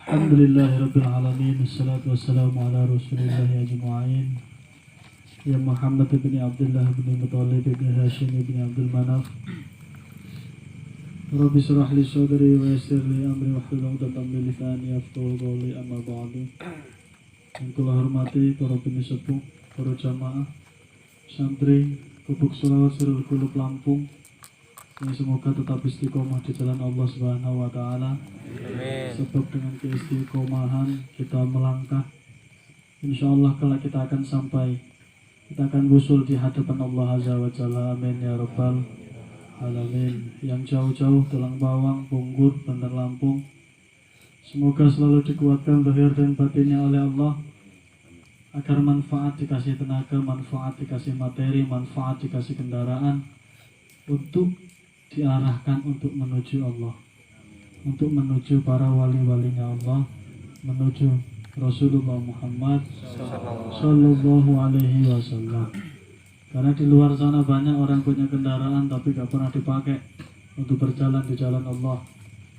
Alhamdulillahirabbil alamin, wassalatu wassalamu ala rasulillahi ajma'in. Ya Muhammad bin Abdullah bin Muttalib bin Hashim bin Abdul Manaf. Rabbi shrah li sadri wa yassir li amri wahlul 'uqdatam min lisani yafqahu qawli, amma ba'du. Yang kula hormati para pesepuh, para jamaah, santri, Kubuk Sholawat Sirul Qulub Lampung, yang semoga tetap istiqomah di jalan Allah Subhanahu wa taala. Amin. Sebab dengan keistiqomahan kita melangkah, insyaallah kelak kita akan sampai, kita akan wusul di hadapan Allah Azza wa Jalla. Amin ya rabbal alamin. Yang jauh-jauh Tulang Bawang, Bunggur, Bandar Lampung, semoga selalu dikuatkan zahir dan batinnya oleh Allah, agar manfaat dikasih tenaga, manfaat dikasih materi, manfaat dikasih kendaraan, untuk diarahkan untuk menuju Allah, untuk menuju para wali-walinya Allah, menuju Rasulullah Muhammad Sallallahu Alaihi Wasallam. Karena di luar sana banyak orang punya kendaraan tapi gak pernah dipakai untuk berjalan di jalan Allah.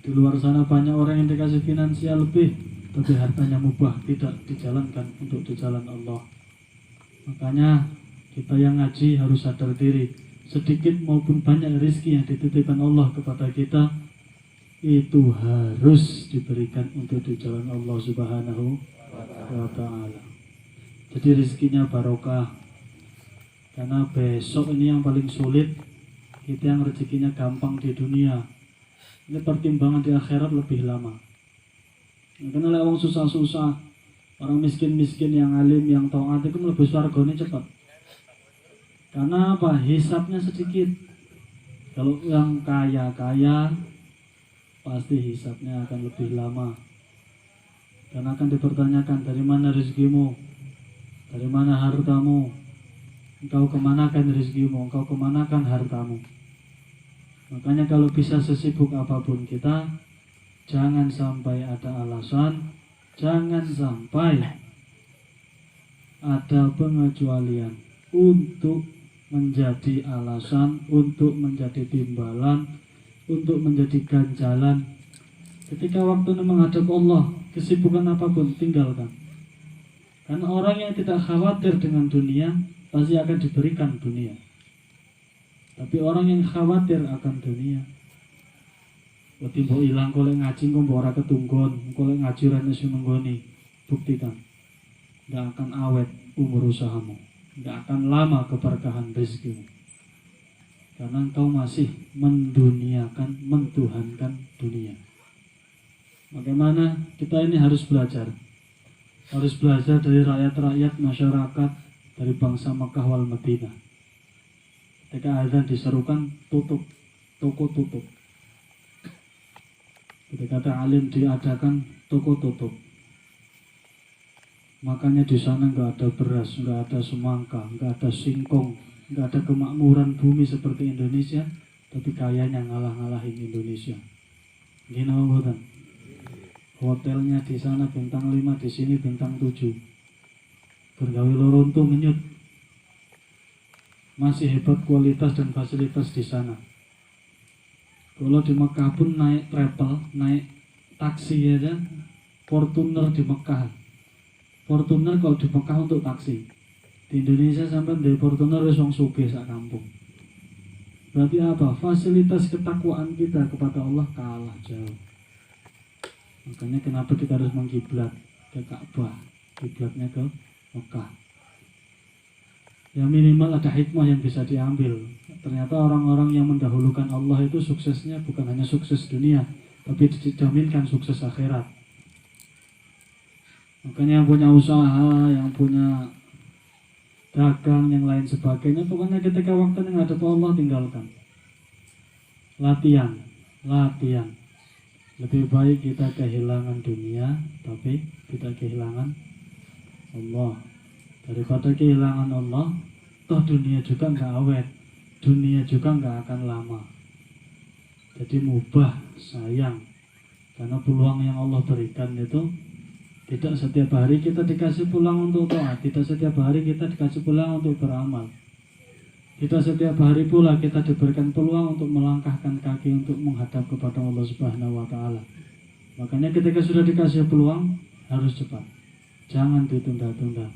Di luar sana banyak orang yang dikasih finansial lebih tapi hartanya mubah, tidak dijalankan untuk di jalan Allah. Makanya kita yang ngaji harus sadar diri, sedikit maupun banyak rezeki yang dititipkan Allah kepada kita, itu harus diberikan untuk di jalan Allah Subhanahu wa ta'ala. Jadi rezekinya barokah. Karena besok ini yang paling sulit, kita yang rezekinya gampang di dunia, ini pertimbangan di akhirat lebih lama. Karena orang susah-susah, orang miskin-miskin yang alim, yang taat itu lebih surganya cepat. Karena apa? Hisabnya sedikit. Kalau yang kaya-kaya, pasti hisabnya akan lebih lama. Karena akan dipertanyakan, dari mana rezekimu, dari mana hartamu, engkau kemanakan rezekimu, engkau kemanakan hartamu. Makanya kalau bisa sesibuk apapun kita, jangan sampai ada alasan, jangan sampai ada pengecualian untuk menjadi alasan, untuk menjadi timbalan, untuk menjadi ganjalan. Ketika waktunya menghadap Allah, kesibukan apapun tinggalkan. Karena orang yang tidak khawatir dengan dunia pasti akan diberikan dunia. Tapi orang yang khawatir akan dunia, berarti mbok ilang kolek ngaji kok mbok ora ketunggon, kolek ngaji ora iso nenggoni, buktikan. Enggak akan awet umur usahamu, enggak akan lama keberkahan rezekimu. Karena engkau masih menduniakan, mentuhankan dunia. Bagaimana kita ini harus belajar dari rakyat-rakyat masyarakat, dari bangsa Makkah wal Madinah. Ketika azan diserukan, tutup, toko tutup. Ketika ta'lim diadakan, toko tutup. Makanya di sana nggak ada beras, nggak ada semangka, nggak ada singkong, nggak ada kemakmuran bumi seperti Indonesia, tapi kayanya ngalah-ngalahin Indonesia. Gini apa? Hotelnya di sana bintang 5, di sini bintang 7. Bergawe loronto menyut. Masih hebat kualitas dan fasilitas di sana. Kalau di Mekah pun naik travel, naik taksi aja, Fortuner di Mekah. Fortuner kalau di Mekah untuk taksi. Di Indonesia sampai di Fortuner wis wong sugih sak kampung. Berarti apa? Fasilitas ketakwaan kita kepada Allah kalah jauh. Makanya kenapa kita harus mengkiblat ke Ka'bah, kiblatnya ke Mekah. Ya minimal ada hikmah yang bisa diambil. Ternyata orang-orang yang mendahulukan Allah itu suksesnya bukan hanya sukses dunia, tapi dijaminkan sukses akhirat. Makanya yang punya usaha, yang punya dagang, yang lain sebagainya, pokoknya ketika waktunya menghadap Allah tinggalkan. Latihan. Lebih baik kita kehilangan dunia, tapi tidak kehilangan Allah. Daripada kehilangan Allah, toh dunia juga nggak awet, dunia juga nggak akan lama. Jadi mubah, sayang, karena peluang yang Allah berikan itu tidak setiap hari kita dikasih peluang untuk taat, tidak setiap hari kita dikasih peluang untuk beramal, tidak setiap hari pula kita diberikan peluang untuk melangkahkan kaki untuk menghadap kepada Allah Subhanahu wa Ta'ala. Makanya ketika sudah dikasih peluang harus cepat, jangan ditunda-tunda.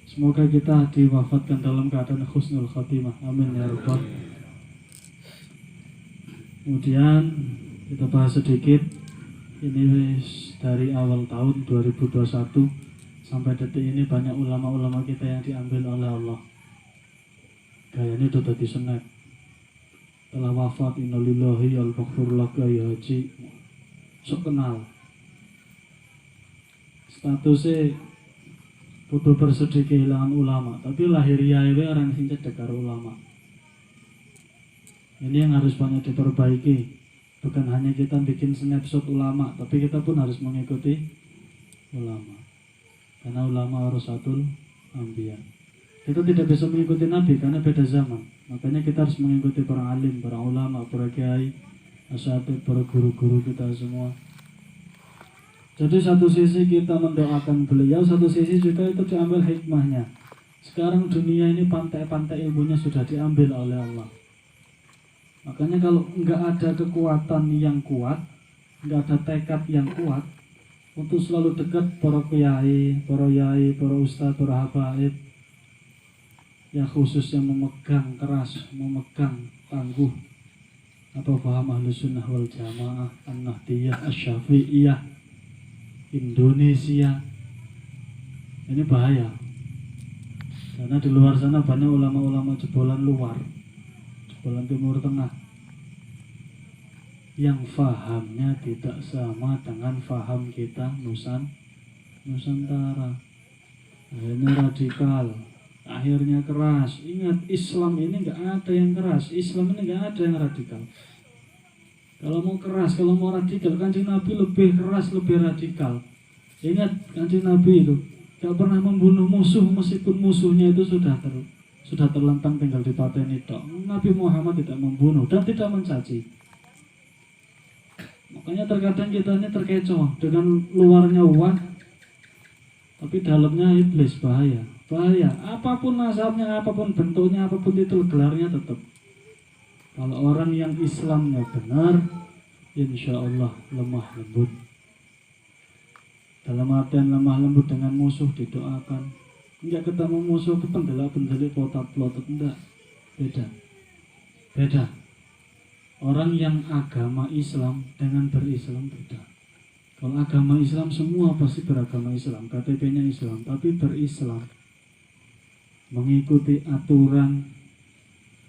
Semoga kita diwafatkan dalam keadaan husnul khotimah, amin ya rabbal. Kemudian kita bahas sedikit, ini dari awal tahun 2021 sampai detik ini banyak ulama-ulama kita yang diambil oleh Allah. Gayanya udah tadi snap, telah wafat, innalillahi al-maghfurullah ya haji, sok kenal statusnya kudu bersedih kehilangan ulama, tapi lahiriah itu orang sing cedek karo ulama. Ini yang harus banyak diperbaiki. Bukan hanya kita bikin snapshot ulama, tapi kita pun harus mengikuti ulama, karena ulama warasatul anbiya. Kita tidak bisa mengikuti nabi karena beda zaman. Makanya kita harus mengikuti para alim, para ulama, para kiai, asatidz, para guru-guru kita semua. Jadi satu sisi kita mendoakan beliau, satu sisi juga itu diambil hikmahnya. Sekarang dunia ini pantai-pantai ilmunya sudah diambil oleh Allah. Makanya kalau nggak ada kekuatan yang kuat, nggak ada tekad yang kuat untuk selalu dekat para kiai, para yai, para ustadz, para habaib, yang khusus yang memegang keras, memegang tangguh apa paham Ahlus Sunnah wal Jamaah, An-Nahdiyah, Asy-Syafi'iyah Indonesia, ini bahaya. Karena di luar sana banyak ulama-ulama jebolan luar, jebolan Timur Tengah, yang fahamnya tidak sama dengan faham kita Nusantara. Akhirnya radikal, akhirnya keras. Ingat, Islam ini nggak ada yang keras, Islam ini nggak ada yang radikal. Kalau mau keras, kalau mau radikal, Kanjeng Nabi lebih keras, lebih radikal. Ingat, Kanjeng Nabi itu gak pernah membunuh musuh, meskipun musuhnya itu sudah terlentang tinggal dipateni tok. Nabi Muhammad tidak membunuh dan tidak mencaci. Makanya terkadang kita ini terkecoh dengan luarnya uang, tapi dalamnya iblis. Bahaya. Apapun nasabnya, apapun bentuknya, apapun itu gelarnya tetap. Kalau orang yang Islamnya benar, insya Allah lemah lembut. Dalam artian lemah lembut dengan musuh didoakan. Enggak ketemu musuh ke pendelak-pendelik potat-plotot, enggak. Beda. Orang yang agama Islam dengan berislam beda. Kalau agama Islam semua pasti beragama Islam, KTP-nya Islam, tapi berislam, mengikuti aturan,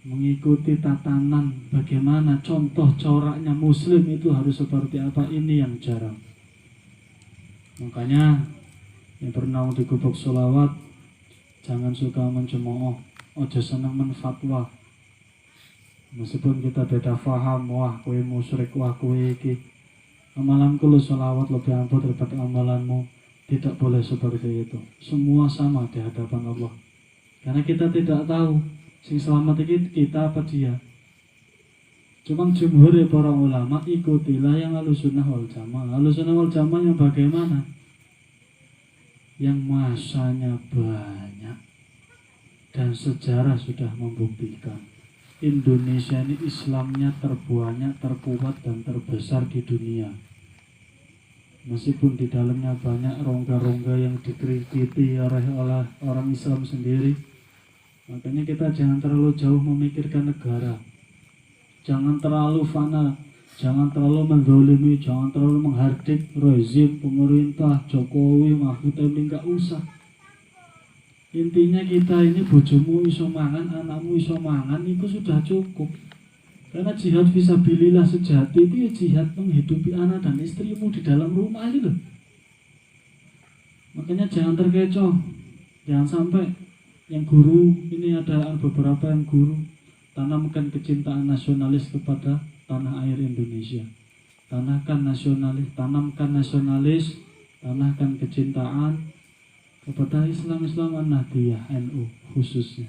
mengikuti tatanan, bagaimana contoh coraknya muslim itu harus seperti apa, ini yang jarang. Makanya yang pernah di gubuk sholawat, jangan suka mencemooh, ojo senang menfatwa. Meskipun kita beda faham, wah kowe musyrik, wah kowe iki, amalanku lu sholawat lebih ampuh daripada amalanmu. Tidak boleh seperti itu. Semua sama di hadapan Allah. Karena kita tidak tahu sing selamat itu kita apa dia. Cuma jumhur para ulama, ikutilah yang Ahlus Sunnah wal Jamaah. Ahlus Sunnah wal Jamaah yang bagaimana? Yang masanya banyak dan sejarah sudah membuktikan Indonesia ini Islamnya terbanyak, terkuat dan terbesar di dunia. Meskipun di dalamnya banyak rongga-rongga yang dikritiki oleh orang Islam sendiri. Makanya kita jangan terlalu jauh memikirkan negara, jangan terlalu fana, jangan terlalu menzalimi, jangan terlalu menghardik rezim pemerintah Jokowi, Mahfud MD, nggak usah. Intinya kita ini bojomu iso mangan, anakmu iso mangan, itu sudah cukup. Karena jihad fisabilillah sejati itu ya jihad menghidupi anak dan istrimu di dalam rumah itu loh. Makanya jangan terkecoh, jangan sampai yang guru ini adalah beberapa yang guru tanamkan kecintaan nasionalis kepada tanah air Indonesia. Tanamkan nasionalis, tanamkan kecintaan kepada Islam An-Nahdiyah NU khususnya.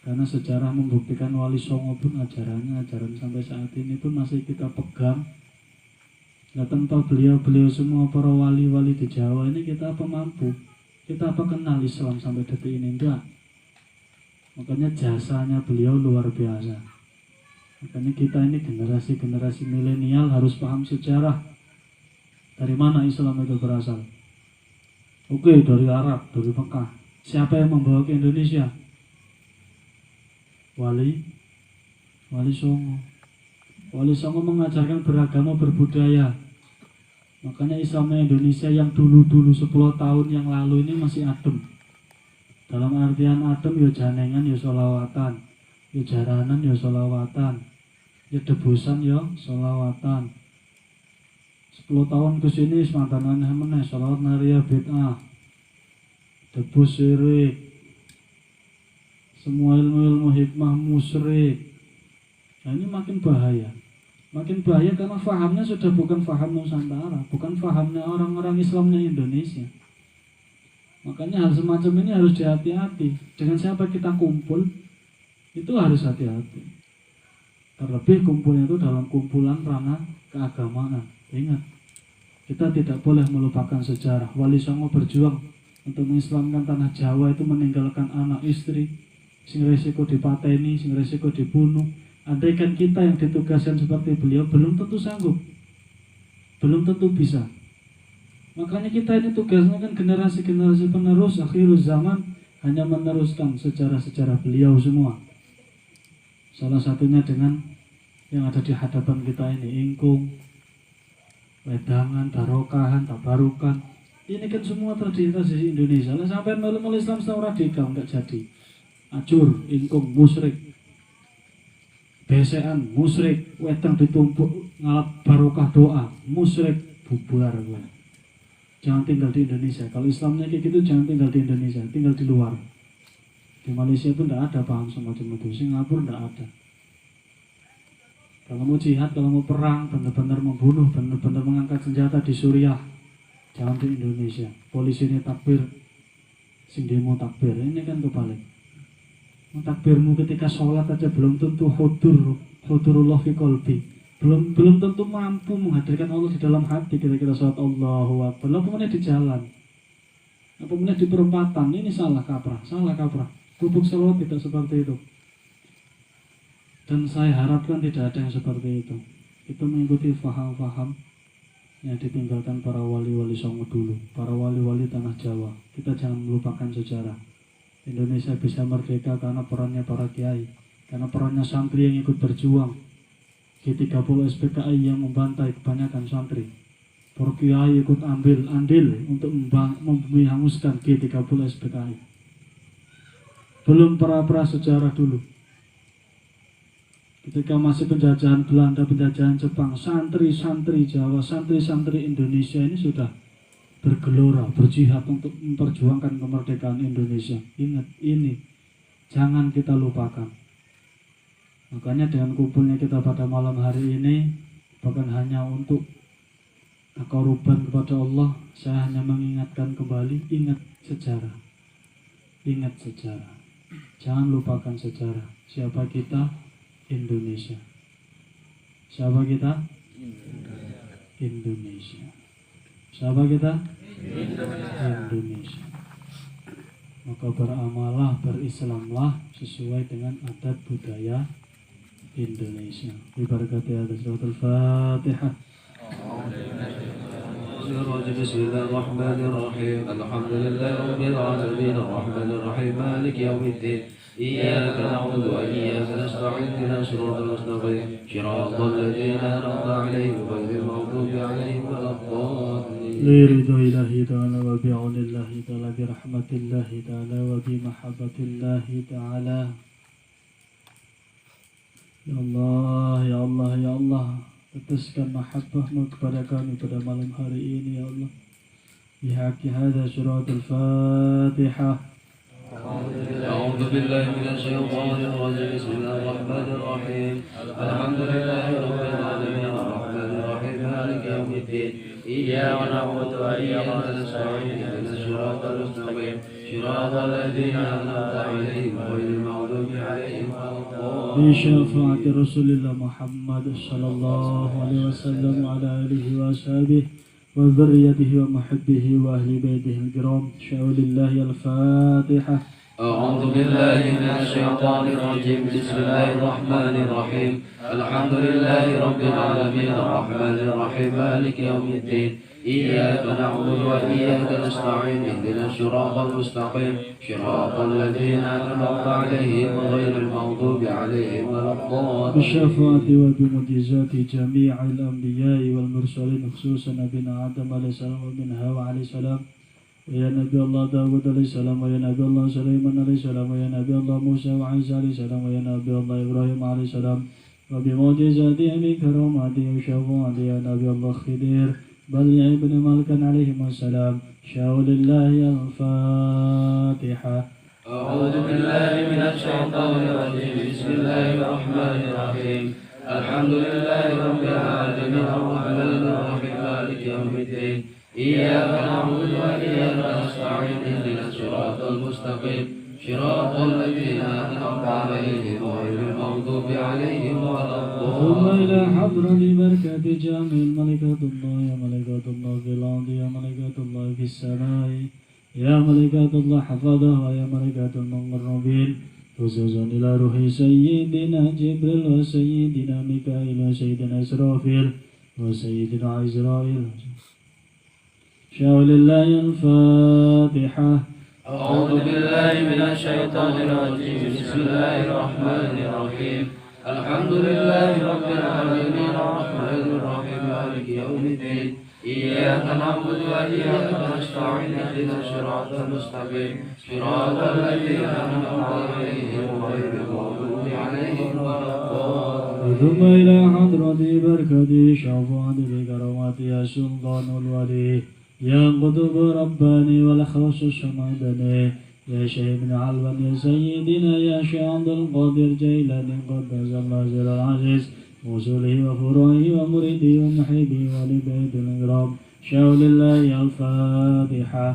Karena sejarah membuktikan Wali Songo pun ajaran sampai saat ini pun masih kita pegang. Nah, tanpa beliau semua para wali-wali di Jawa ini kita apa mampu? Kita apa kenal Islam sampai detik ini? Enggak. Makanya jasanya beliau luar biasa. Makanya kita ini generasi milenial harus paham sejarah, Dari mana Islam itu berasal? Oke, dari Arab, dari Mekah. Siapa yang membawa ke Indonesia? Wali Songo. Wali Songo mengajarkan beragama, berbudaya. Makanya Islamnya Indonesia yang dulu-dulu 10 tahun yang lalu ini masih adem. Dalam artian adem, ya janengan ya sholawatan, ya jaranan ya sholawatan, ya debusan ya sholawatan. 10 tahun ke sini semantan aneh meneh, sholawat naria bid'ah, debus syirik, semua ilmu-ilmu hikmah musyrik. Nah ini makin bahaya. Makin bahaya karena fahamnya sudah bukan faham Nusantara, bukan fahamnya orang-orang Islamnya Indonesia. Makanya hal semacam ini harus dihati-hati. Dengan siapa kita kumpul, itu harus hati-hati. Terlebih kumpulnya itu dalam kumpulan ranah keagamaan. Ingat, kita tidak boleh melupakan sejarah. Wali Songo berjuang untuk mengislamkan tanah Jawa itu meninggalkan anak istri, sing resiko dipateni, sing resiko dibunuh. Andaikan kita yang ditugaskan seperti beliau, belum tentu sanggup, belum tentu bisa. Makanya kita ini tugasnya kan generasi-generasi penerus, akhirul zaman, hanya meneruskan sejarah-sejarah beliau semua. Salah satunya dengan yang ada di hadapan kita ini, ingkung, wedangan, barokahan, tabarukan. Ini kan semua tradisi Indonesia. Lah sampai melu-melu Islam setengah radikal enggak jadi. Acur, ingkung, musyrik. Besean, musyrik, wedang ditumpuk, ngalap barokah doa, musyrik, bubar. Jangan tinggal di Indonesia. Kalau Islamnya kayak gitu, jangan tinggal di Indonesia, tinggal di luar. Di Malaysia itu tidak ada paham semacam itu, Singapura tidak ada. Kalau mau jihad, kalau mau perang, benar-benar membunuh, benar-benar mengangkat senjata di Suriah, jangan di Indonesia. Polisi ini takbir, sing demo takbir, ini kan kebalik. Takbirmu ketika sholat aja belum tentu hudurullah fi qalbi, belum tentu mampu menghadirkan Allah di dalam hati ketika kita sholat Allahu Akbar. Apapun di jalan, apapun di perempatan, ini salah kaprah. Bubuk sholat tidak seperti itu. Dan saya harapkan tidak ada yang seperti itu. Itu mengikuti faham-faham yang ditinggalkan para wali-wali Songo dulu, para wali-wali tanah Jawa. Kita jangan melupakan sejarah. Indonesia bisa merdeka karena perannya para kiai, karena perannya santri yang ikut berjuang. G30 SPKI yang membantai kebanyakan santri. Para kiai ikut ambil andil untuk menghanguskan G30 SPKI. Belum para sejarah dulu. Ketika masih penjajahan Belanda, penjajahan Jepang, santri-santri Jawa, santri-santri Indonesia ini sudah bergelora, berjihad untuk memperjuangkan kemerdekaan Indonesia. Ingat ini, jangan kita lupakan. Makanya dengan kumpulnya kita pada malam hari ini, bukan hanya untuk taqarruban kepada Allah, saya hanya mengingatkan kembali, ingat sejarah. Ingat sejarah. Jangan lupakan sejarah. Siapa kita? Indonesia. Siapa kita? Indonesia. Siapa kita? Indonesia. Maka beramalah, berislamlah sesuai dengan adat budaya Indonesia. Diberkati atas suratul Fatihah. بسم الله الرحمن الرحيم الحمد لله رب العالمين الرحمن الرحيم مالك يوم الدين إياك نعبد وإياك نستعين اهدنا الصراط المستقيم صراط الذين أنعمت عليهم غير المغضوب عليهم ولا الضالين لرضا الله تعالى وبعون الله تعالى برحمة الله تعالى وبمحبة الله تعالى. Ya Allah, ya Allah, ya Allah, tetaskan mahabbahmu kepada kami pada malam hari ini ya Allah. Bihaqi hadha suratul Fatihah. أعوذ بالله من الشيطان الرجيم بسم الله الرحمن الرحيم الحمد لله رب العالمين الرحمن الرحيم مالك يوم الدين إياك نعبد وإياك نستعين اهدنا الصراط المستقيم صراط الذين أنعمت عليهم غير المغضوب عليهم ولا الضالين بشفاعة رسول الله محمد صلى الله عليه وسلم وعلى آله وصحبه وذريته ومحبه وأهل بيته الكرام. شاء لله الفاتحة. أعوذ بالله من الشيطان الرجيم بسم الله الرحمن الرحيم الحمد لله رب العالمين الرحمن الرحيم مالك يوم الدين إياك نعبد وإياك نستعين اهدنا الصراط المستقيم صراط الذين أنعمت عليهم غير المغضوب عليهم ولا الضالين. بالشفاعة وبمعجزات جميع الأنبياء والمرسلين خصوصا نبينا آدم عليه السلام وابن هاوى عليه السلام ويا نبي الله داود عليه السلام ويا نبي الله سليمان عليه السلام ويا نبي الله موسى وعيسى عليه السلام ويا نبي الله إبراهيم عليه السلام وبمعجزاته بكرامته وشفاعته يا نبي الله خضير بل يا ابن ملك عليهم السلام شاء لله الفاتحة. أعوذ بالله من الشيطان الرجيم بسم الله الرحمن الرحيم الحمد لله رب العالمين الرحمن الرحيم مالك يوم الدين إياك نعبد وإياك نستعين اهدنا الصراط المستقيم صراط الذين أنعمت عليهم غير المغضوب عليهم ولا ثم إلى الضالين. حضرة بركة جامع ملكة الله يا ملكة الله في الأرض يا ملكة الله في السماء يا ملكة الله حفظها يا ملكة المقربين خصوصا إلى روح سيدنا جبريل وسيدنا ميكائيل وسيدنا إسرافيل وسيدنا عزرائيل. شاء لله الفاتحة. أعوذ بالله من الشيطان الرجيم بسم الله الرحمن الرحيم الحمد لله رب العالمين الرحمن الرحيم مالك يوم الدين إياك نعبد وإياك نستعين اهدنا الصراط المستقيم صراط الذين أنعمت عليهم غير المغضوب عليهم ولا الضالين. ثم إلى حضرة بركة شفاعة بكرامة يا سلطان الولي يا قطب رباني والخوص السمدني يا شيخ بن علوان يا سيدنا يا شيخ عبد القادر جيلاني قدس الله سر العزيز وصوله وفروعه ومريده ومحبه ولبيت الإكرام شاء لله الفاتحة.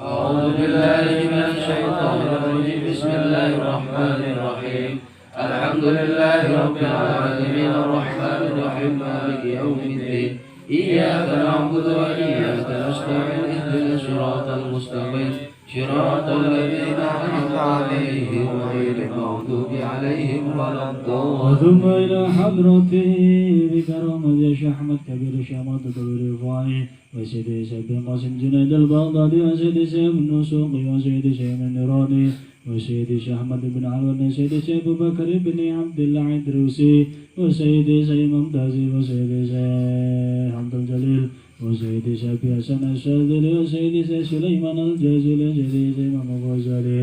أعوذ بالله من الشيطان الرجيم بسم الله الرحمن الرحيم الحمد لله رب العالمين الرحمن الرحيم مالك يوم الدين إياك نعبد وإياك نستعين اهدنا الصراط المستقيم صراط الذين أنعمت عليهم غير المغضوب عليهم ولا الضالين. ثم إلى حضرته بكرامة يا شيخ أحمد كبير شامات طويل رفاعي وسيدي سيد قاسم جنيد البغدادي وسيدي سيد النسوقي وسيدي سيد النيراني وسيدي شيخ أحمد بن علوان وسيدي سيد أبو بكر بن عبد الله الدروسي وسيدي سيد ممتازي وسيدي سيد حمد الجليل وسيدي سيد حسن الشاذلي وسيدي سيد سليمان الجازلي وسيدي سيد محمد الغزالي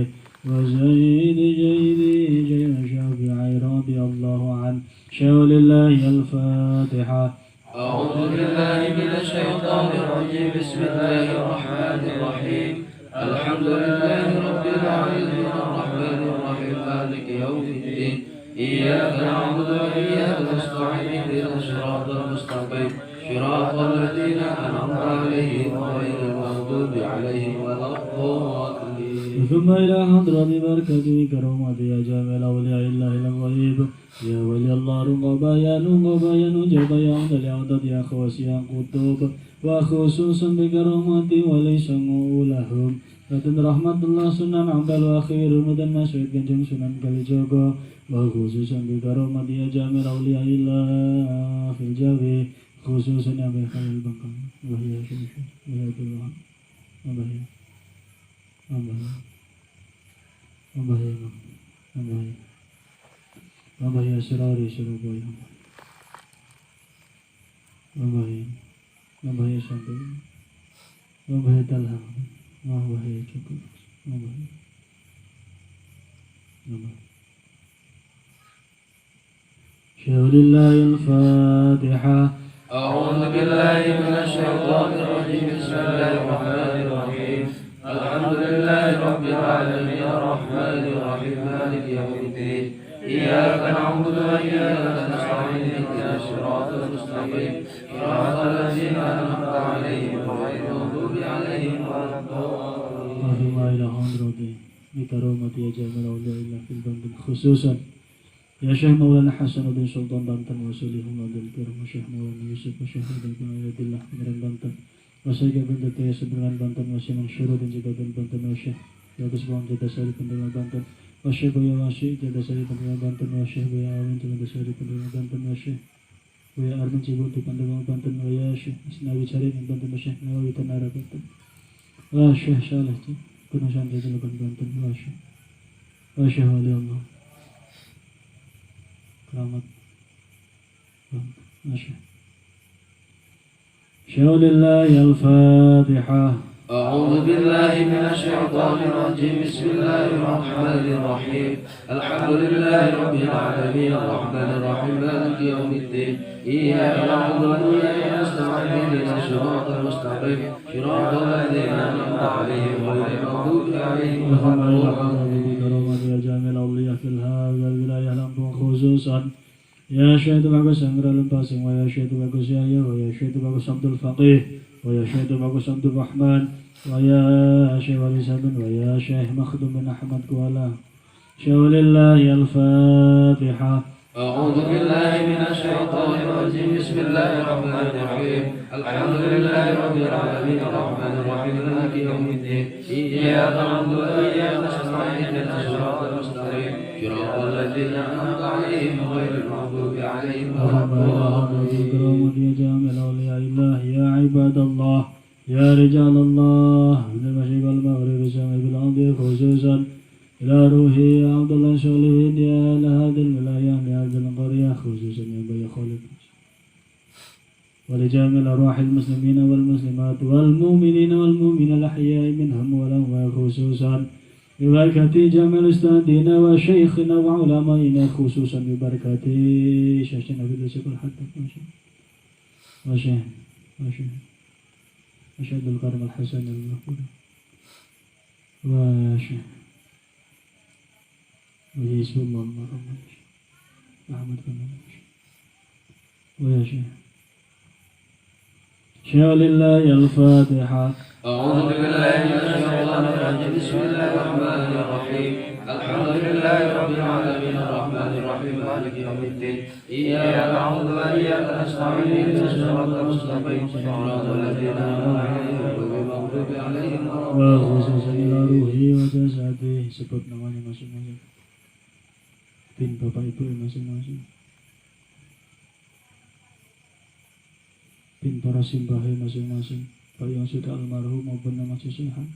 وسيدي جيد الشافعي رضي الله عنه شاء لله الفاتحة. أعوذ بالله من الشيطان الرجيم بسم الله الرحمن الرحيم الحمد لله رب العالمين الرحمن الرحيم مالك يوم الدين إياك نعبد وإياك نستعين اهدنا الصراط المستقيم صراط الذين أنعمت عليهم غير المغضوب عليهم ولا الضالين. ثم إلى حضرة بركة كرامة يا جامع أولياء الله الغيب يا ولي الله رقبا يا نقبا يا نجب يا عبد العدد يا خوس يا قطب وخصوصا بكرامة وليس لهم لكن رحمة الله سنن عبد الأخير مدن مسعود كنجم سنن كالجوكو وخصوصا بكرامة يا جامع أولياء الله في الجوي خصوصا يا بخير البقاء وهي شمس وهي الله وهي وبهي أسراري سربي وبهي شمبي وبهي تلها وبهي شكر وبهي شاء لله الفاتحة. أعوذ بالله من الشيطان الرجيم بسم الله الرحمن الرحيم الحمد لله رب العالمين الرحمن الرحيم مالك يوم الدين إياك نعبد وإياك نستعين اهدنا الصراط المستقيم صراط الذين أنعمت عليهم غير المغضوب عليهم ولا الضالين. وثم إلى حضرته بكرامة يا جامع أولياء الله في البند خصوصا يا شيخ مولانا حسن بن سلطان بنتن وسليهم عبد الكريم وشيخ مولانا يوسف وشيخ بن عبد الله بن بنتن وشيخ بن تياس بن بنتن وشيخ منشور بن جبل بن بنتن وشيخ يابس بن جدا سالي بن بنتن وشيخ بن واشي جدا سالي بن بنتن وشيخ بن عوين جدا سالي بن بنتن وشيخ Waya Arman Cibuntu Pandeglang Banten, Waya Syekh Asnawi Carin Banten, Syekh Nawawi Tanara Banten, Waya Syekh Saleh Gunung Santri Cilegon Banten, Waya Syekh Wali Allah Keramat Banten, Waya Syekh Syaulillahi Al-Fatihah. أعوذ بالله من الشيطان الرجيم بسم الله الرحمن الرحيم الحمد لله رب العالمين الرحمن الرحيم مالك يوم الدين إياك نعبد وإياك نستعين اهدنا الصراط المستقيم صراط الذين أنعمت عليهم غير المغضوب عليهم ولا الضالين برحمة يا جامع الأولياء في هذا الولاية لمبون خصوصا يا شهد bagus Anggra Lempasing wa ya syahid bagus Yahya wa ya syahid bagus Abdul Faqih wa ya syahid bagus Abdul Rahman wa ya syahid Wali Sabun wa ya syahid Makhdum bin Ahmad Kuala Syaulillahi Al-Fatihah. أعوذ بالله من الشيطان الرجيم بسم الله الرحمن الرحيم الحمد لله رب العالمين الرحمن الرحيم مالك يوم الدين إياك نعبد وإياك نستعين اهدنا الصراط المستقيم صراط الذين أنعمت عليهم غير المغضوب عليهم ولا الضالين يا جامع الأولياء الله يا عباد الله يا رجال الله من المشرق والمغرب السماء بالأرض خصوصا إلى روحي يا عبد الله الصالحين يا أهل هذه الولاية لهذه القرية خصوصا يا أبي خالد ولجميع أرواح المسلمين والمسلمات والمؤمنين والمؤمنين الأحياء منهم والأموات خصوصا ببركة جميع الأستاذين وشيخنا وعلمائنا خصوصا ببركة شيخنا في الشيخ الحدث وشهد الكرم الحسن المغفور وشهد ويسوع الله محمد ويا شيخ لله الفاتحة. أعوذ بالله من الشيطان الرجيم بسم الله الرحمن الرحيم الحمد لله رب العالمين الرحمن الرحيم مالك يوم الدين إياك نعبد وإياك نستعين اهدنا الصراط المستقيم صراط الذين أنعمت عليهم غير المغضوب عليهم ولا khususnya ila ruhi wa jasadi, sebut namanya masing-masing, bin bapak ibu masing-masing, bin para simbahe masing-masing, baik yang sudah almarhum maupun yang masih sehat.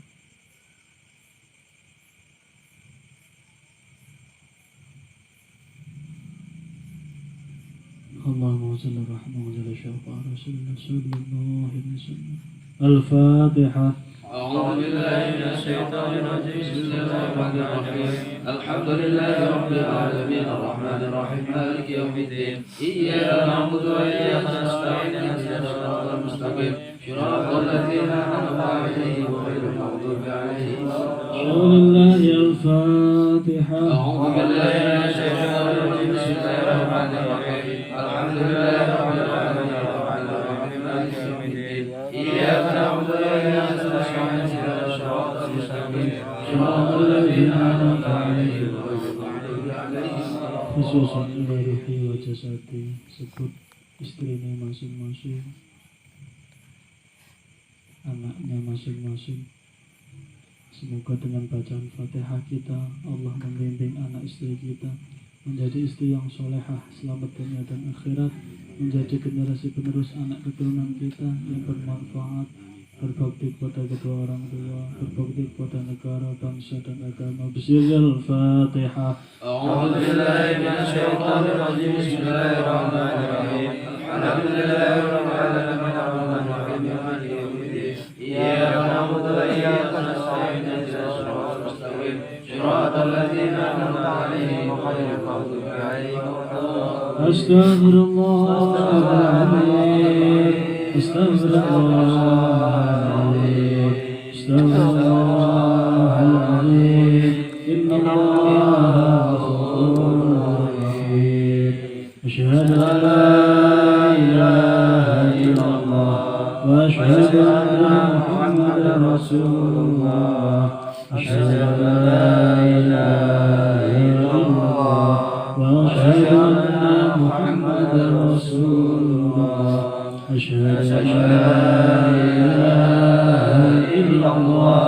Allahumma salli rahmah wa salli syafa rasulullah sallallahu alaihi wasallam. Al-Fatihah. أعوذ بالله من الشيطان الرجيم بسم الله الرحمن الرحيم الحمد لله رب العالمين الرحمن الرحيم مالك يوم الدين إياك نعبد وإياك نستعين اهدنا الصراط المستقيم صراط الذين أنعمت عليهم غير المغضوب عليهم ولا الفاتحة. أعوذ بالله من الشيطان الرجيم بسم الله الرحمن الرحيم الحمد لله رب العالمين الرحمن الرحيم مالك يوم الدين إياك نعبد وإياك نستعين اهدنا الصراط المستقيم صراط الذين أنعمت عليهم غير المغضوب عليهم Khususan ila ruhi wa jasadi, sebut istrinya masing-masing, anaknya masing-masing. Semoga dengan bacaan Fatihah kita, Allah membimbing anak istri kita menjadi istri yang solehah, selamat dunia dan akhirat, menjadi generasi penerus anak keturunan kita yang bermanfaat, berbakti kepada kedua orang tua, berbakti kepada negara, bangsa dan agama. Bismillahirrahmanirrahim. أعوذ بالله من الشيطان الرجيم بسم الله الرحمن الرحيم الحمد لله رب العالمين الرحمن الرحيم مالك يوم الدين إياك نعبد وإياك نستعين اهدنا الصراط المستقيم صراط الذين أنعمت عليهم غير المغضوب عليهم ولا الضالين أستغفر الله العظيم، أستغفر الله العظيم، أستغفر الله العظيم، إن الله غفور رحيم. أشهد أن لا إله إلا الله وأشهد أن محمدا رسول الله. أشهد أن لا إله إلا الله وأشهد أن محمدا رسول الله. أشهد أن لا إله إلا الله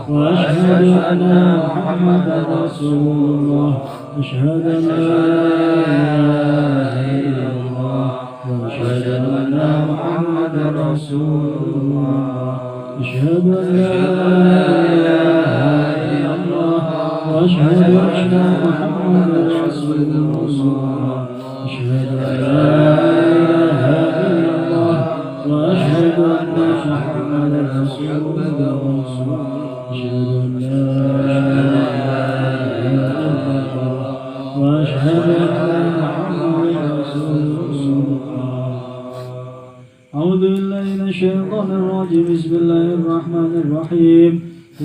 وأشهد أن محمدا رسول الله. أشهد أن لا إله إلا الله وأشهد وأشهد أن محمدا رسول الله أشهد أن لا إله إلا الله وأشهد أن محمدا رسول الله أشهد أن لا إله إلا الله وأشهد أن محمدا رسول الله أشهد أن لا إله إلا الله وأشهد أن محمدا رسول الله أعوذ بالله من الشيطان الرجيم بسم الله الرحمن الرحيم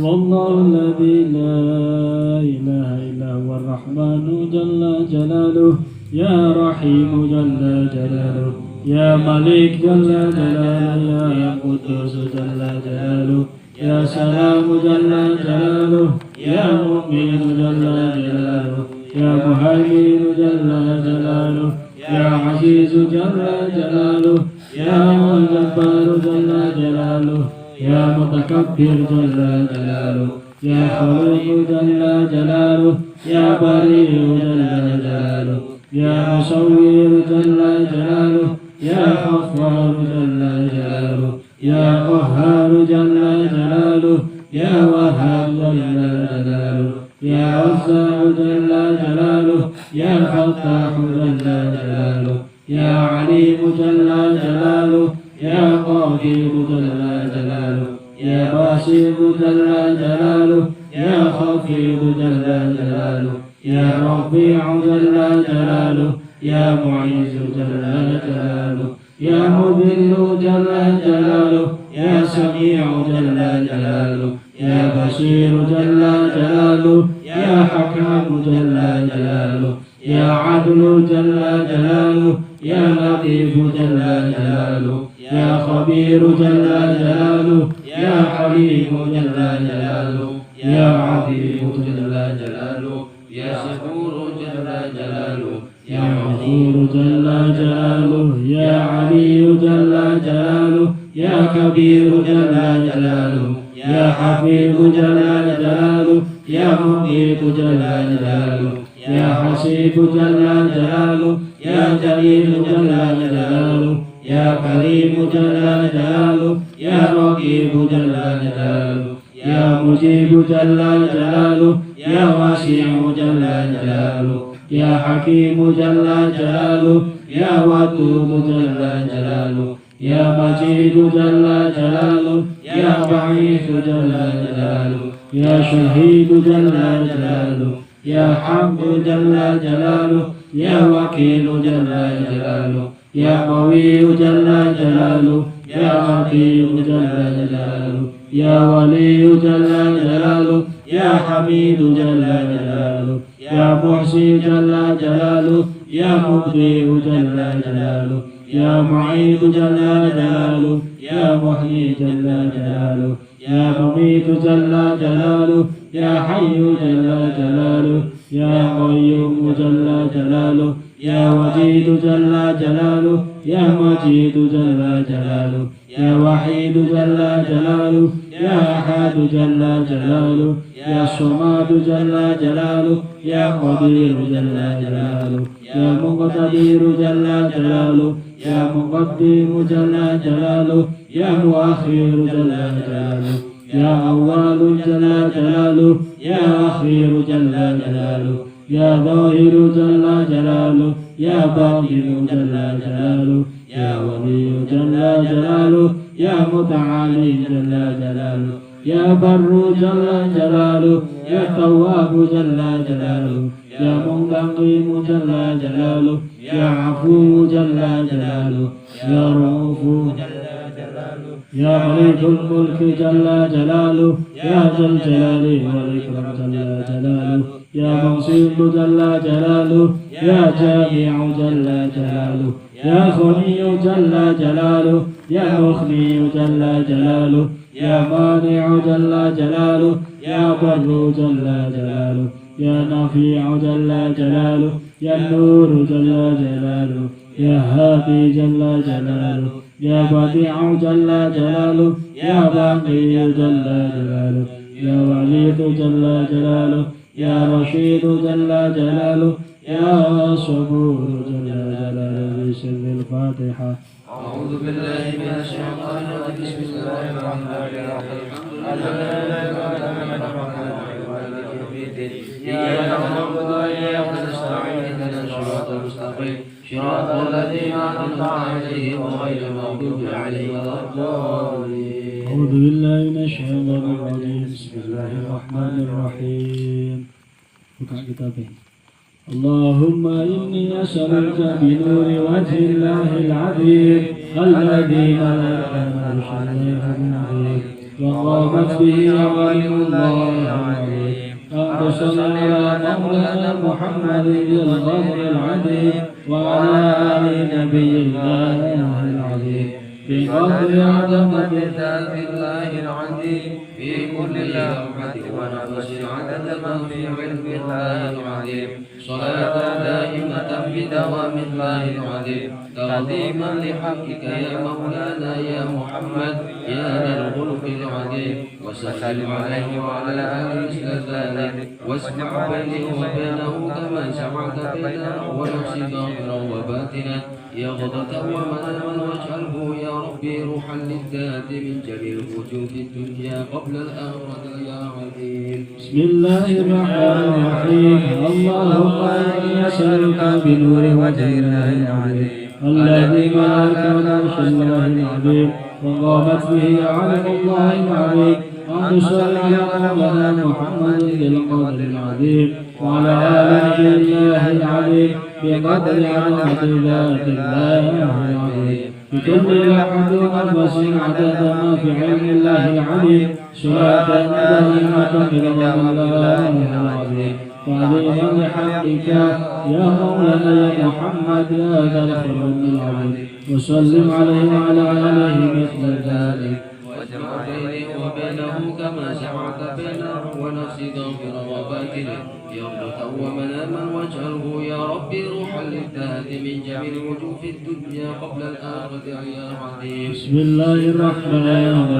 والله الذي لا إله إلا هو الرحمن جل جلاله يا رحيم جل جلاله يا ملك جل جلاله يا قدوس جل جلاله يا سلام جل جلاله يا مؤمن جل جلاله يا مهيمن جل جلاله يا عزيز جل جلاله يا جبار جل جلاله يا متكبر جل جلاله يا خلوق جل جلاله يا بريء جل جلاله يا مصور جل جلاله يا غفار جل جلاله يا قهار جل جلاله يا وهاب جل جلاله يا وزاع جل جلاله يا فتاح جل جلاله يا عليم جل جلاله يا قدير جل جلاله يا باسط جل جلاله يا خفيض جل جلاله يا رفيع جل جلاله يا معز جل جلاله يا مذل جل جلاله يا سميع جل جلاله يا بصير جل جلاله يا حكم جل جلاله يا عدل جل جلاله يا لطيف جل جلاله يا خبير جل جلاله يا حليم جل جلاله يا عظيم جل جلاله يا شكور جل جلاله يا غفور جل جلاله يا علي جل جلاله يا كبير جل جلاله يا حفيظ جل جلاله يا مقيت جل جلاله يا حسيب جل جلاله يا جليل جل جلاله يا كريم جل جلاله يا رقيب جل جلاله يا مجيب جل جلاله يا واسع جل جلاله يا حكيم جل جلاله يا ودود جل جلاله يا مجيد جل جلاله يا بعيد جل جلاله يا شهيد جل جلاله يا حق جل جلاله يا وكيل جل جلاله يا قوي جل جلاله يا عظيم جل جلاله يا ولي جل جلاله يا حميد جل جلاله يا محصي جل جلاله يا مبدئ جل جلاله يا معيد جل جلاله يا محيي جل جلاله يا مميت جل جلاله يا حي جل جلاله يا قيوم جل جلاله يا وجيد جل جلاله يا مجيد جل جلاله يا وحيد جل جلاله يا أحد جل جلاله يا صمد جل جلاله يا قدير جل جلاله يا مقتدر جل جلاله يا مقدم جل جلاله يا مؤخر جل جلاله يا أول جل جلاله يا أخير جل جلاله يا ظاهر جل جلاله يا باطن جل جلاله يا ولي جل جلاله يا متعالي جل جلاله يا بر جل جلاله يا تواب جل جلاله يا منتقم جل جلاله يا عفو جل جلاله يا رؤوف جل جلاله يا ملك الملك جل جلاله يا ذا الجلال والإكرام جل جلاله يا منصف جل جلاله يا جامع جل جلاله يا غني جل جلاله يا مغني جل جلاله يا مانع جل جلاله يا بر جل جلاله يا نافع جل جلاله يا نور جل جلاله يا هادي جل جلاله يا بديع جل جلاله يا باقي جل جلاله يا وليد جل جلاله يا رشيد جل جلاله يا صبور جل جلاله بسر الفاتحة. أعوذ بالله من الشيطان الرجيم. بسم الله الرحمن الرحيم. إياك نعبد وإياك نستعين اهدنا الصراط المستقيم صراط الذين أنعمت عليهم غير المغضوب عليهم ولا الضالين. أعوذ بالله من الشيطان الرجيم. بسم الله الرحمن الرحيم. buka kitabnya. اللهم إني أسألك بنور وجه الله العظيم الذي ملك العرش العظيم وقامت به عوالم الله العظيم أن تصل على مولانا محمد الغفر العظيم وعلى آل نبي الله العظيم بقدر عظمة ذات الله العظيم في كل لمحة ونفس عدد ما في علم الله العظيم صلاة دائمة بدوام الله العظيم تعظيما لحقك يا مولانا يا محمد يا ذا الخلق العظيم وسلم عليه وعلى آله مثل ذلك واسمع بيني وبينه كما سمعت بيننا ونفسي ظاهرا وباطنا يغضة ومناما واجعله يا ربي روحا للذات من جميع وجوه الدنيا قبل الآخرة يا عليم. بسم الله الرحمن الرحيم. اللهم إني أسألك بنور وجه الله العظيم الذي ملك العرش الله العظيم وقامت به عالم الله العظيم أن تصلي على مولانا محمد القدر العظيم وعلى آل نبي الله العظيم بقدر عظمة ذات الله العظيم بكل لحظة ونفس عدد ما في علم الله العليم صلاة دائمة بدوام الله العظيم تعظيما لحقك يا مولانا يا محمد يا ذا الخلق العظيم وسلم عليه وعلى آله مثل ذلك واجمع بيني وبينه كما جمعت بينه ونفسي ظاهرا وباطنا يغضة ومناما واجعله يا ربي روحا للذات من جميع وجوه الدنيا قبل الآخرة يا عظيم. بسم الله الرحمن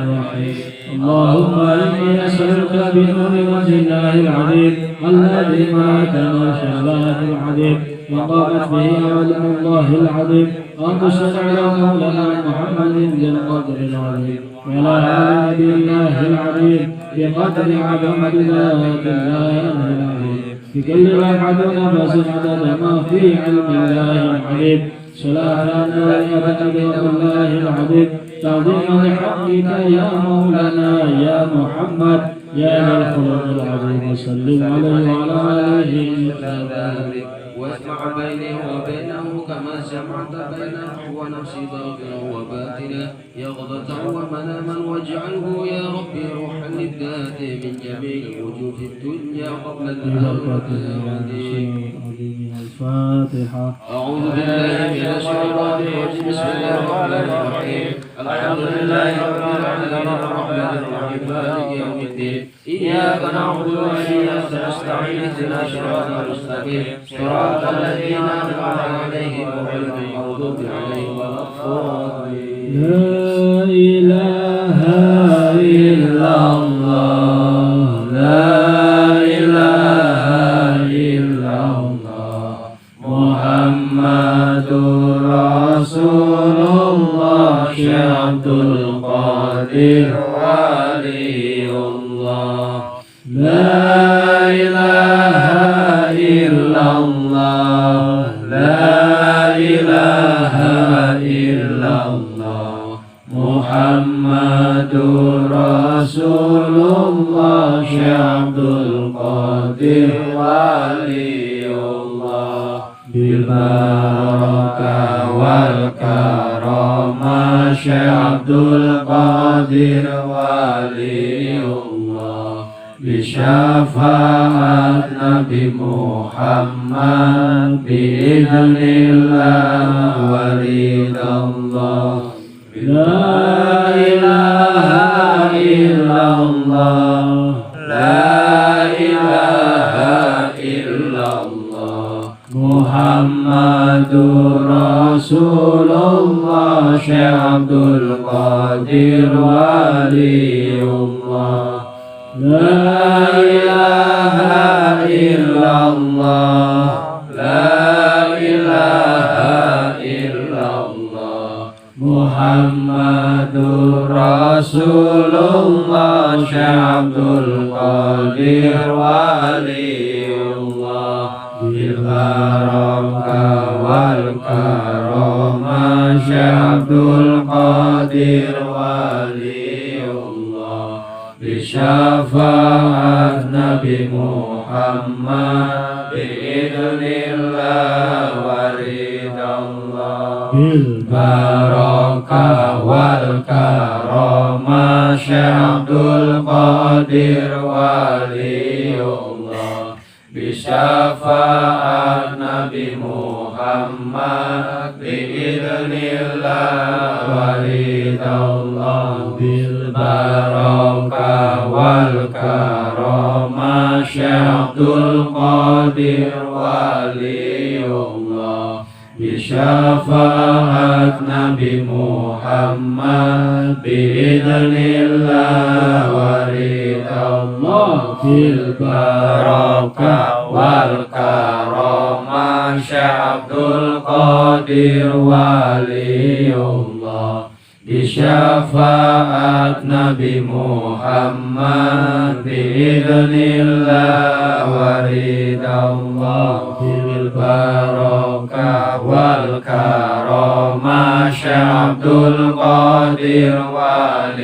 الرحيم. اللهم إني أسألك بنور وجه الله العظيم الذي ملك العرش الله العظيم وقامت به عوالم الله العظيم أن تصل على مولانا محمد بالقدر العظيم وعلى آل نبي الله العظيم بقدر عظمة ذات الله العظيم بكل لمحة ونفس عدد ما في علم الله العظيم صلاة دائمة بدوام الله العظيم تعظيما لحقك يا مولانا يا محمد يا ذا الخلق العظيم وسلم عليه وعلى آله مثل ذلك واسمع بيني وبينه كما جمعت بينه ونفسي ظاهرا وباطنا يغضة ومناما واجعله يا ربي روحا للذات من جميع وجوه الدنيا قبل الآخرة يا عظيم. الفاتحة. أعوذ بالله من الشيطان الرجيم. بسم الله الرحمن الرحيم. الحمد لله رب العالمين الرحمن الرحيم مالك يوم الدين إياك نعبد وإياك نستعين اهدنا الصراط المستقيم صراط الذين أنعمت عليهم غير المغضوب عليهم ولا الضالين. لا إله إلا الله لا إله إلا الله محمد رسول الله شيخ عبد القادر ولي الله لا إله إلا الله لا إله إلا الله محمد رسول الله شيخ عبد القادر ولي الله بالبركة والكرامة شيخ عبد القادر ولي الله بشفاعة نبي محمد بإذن الله ورضا الله لا إله إلا الله لا إله إلا الله محمد رسول الله شيخ عبد القادر ولي الله لا إله إلا الله لا إله إلا Muhammadur Rasulullah Syekh Abdul Qadir Waliullah bil barakah wal karamah Syekh Abdul Qadir Waliullah bi syafaat Nabi Muhammad bi idznillah waridallah bil barakah wal karamah Syekh Abdul Qadir Waliullah bi syafaat Nabi Muhammad bi idznillah waridallah bil barakah wal karamah Syekh Abdul Qadir Waliullah bi syafaat Nabi Muhammad bi idznillah waridallah bil barakah wal karamah Syekh Abdul Qadir Waliullah bi syafaat Nabi Muhammad bi idznillah waridallah bil barakah wal karamah Syekh Abdul Qadir Waliullah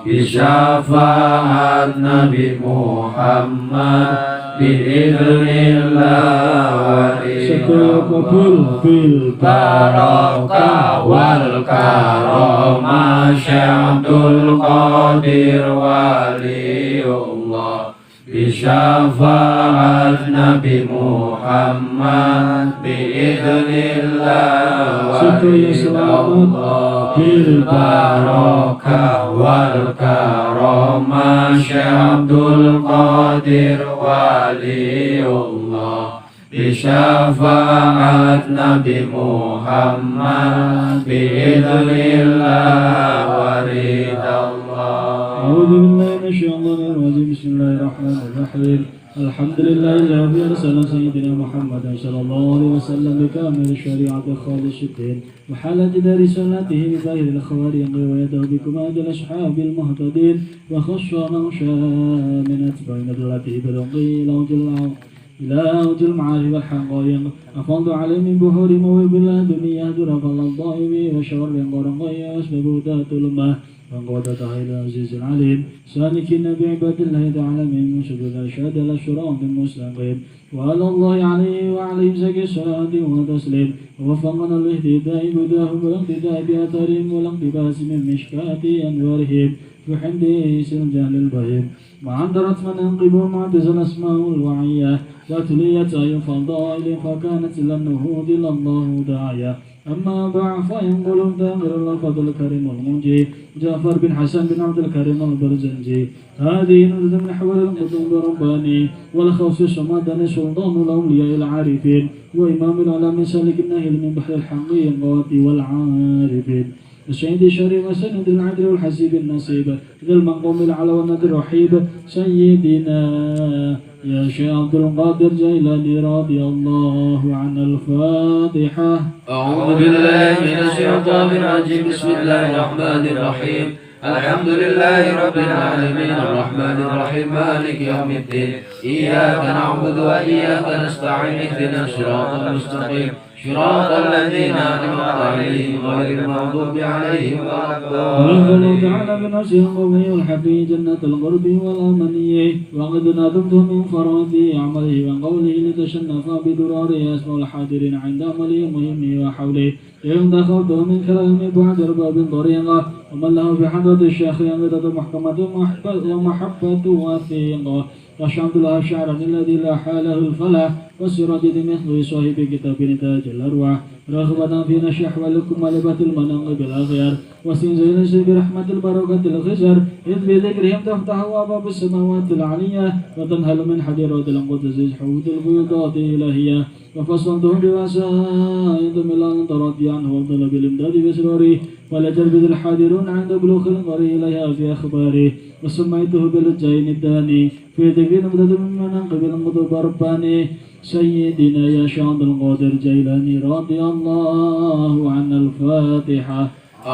bi syafaat Nabi Muhammad bi idznillah waridallah bil barakah wal karamah Syekh Abdul Qadir Waliullah bi syafaat Nabi Muhammad bi idznillah waridallah bil barakah wal karamah Syekh Abdul Qadir Waliullah bi syafaat Nabi Muhammad bi idznillah waridallah. A'udzu billahi minasyaitonir rajim. Bismillahirrahmanirrahim. Alhamdulillahi alladzi arsala sayyidina Muhammadan sallallahu alaihi wasallam bi kamil syari'ati khalisatin wa halati risalatihi bi zahiril khawariq wa yadahu bikum ajal ashabil muhtadin wa khassa man sha'a min atba'in allati bilqi law إلى أوج المعارف والحقائق أفض عليه من بحور موهب الله دنيا درف الضائم وشر قرقي واسم بودات الماء وانقادتها إلى العزيز العليم سالكين بعباد الله تعالى من سبل الأرشاد إلى الصراط المستقيم وعلى الله عليه وعليهم زكي الصلاة وتسليم ووفقنا الاهتداء بداهم والاقتداء بأثرهم والاقتباس من مشكاة أنوارهم في حديث الجهل البهيم وعندرت من انقبوا معتزل اسماء الوعية لا تليت أي فضائل فكانت إلى النهوض إلى الله داعية أما بعد فينقل داخل الفضل الكريم المنجي جعفر بن حسن بن عبد الكريم البرزنجي هذه نزل من حول القطب الرباني والخوف الصمداني سلطان الأولياء العارفين وإمام العلماء سالك الناهل من بحر الحقيقات والعارفين السيد الشريف وسند العدل والحسيب النصيب ذي المنقوم العلى والند الرحيب سيدنا يا شيخ عبد القادر جيلاني رضي الله عن الفاتحة. أعوذ بالله من الشيطان الرجيم. بسم الله الرحمن الرحيم. الحمد لله رب العالمين الرحمن الرحيم مالك يوم الدين إياك نعبد وإياك نستعين اهدنا الصراط المستقيم صراط الذين أنعمت عليهم غير المغضوب عليهم ولا الضالين. الله تعالى بنفسه القوي والحفي جنة القرب والأمنية وقد نظمت من فرات عمله وقوله لتشنف بدراره أسمى الحاضرين عند عمله مهمه وحوله إن دخلته من كلام بعد أرباب طريقة ومن له في حضرة الشيخ ينقضة محكمة ومحبة وثيقة وشعبد الله الشعر الذي لا حاله الفلاح والسراج مثل صاحب كتاب نتاج الأرواح رغبة في نشح ولكم ولبة المناقب الأخيار واستنزال برحمة البركة الخزر إذ بذكرهم تفتح أبواب السماوات العلية وتنهل من حديرات القدس حوت البيضات الإلهية وفصلتهم بوسائط من أن ترضي عنه وطلب الإمداد بأسراره ولا تلبث الحاضرون عند بلوغ القري إليها في أخباره وسميته بالجين الداني في ذكر نبذة ممن قبل المطلب رباني سيدنا يا شعب القادر جيلاني رضي الله عن الفاتحة.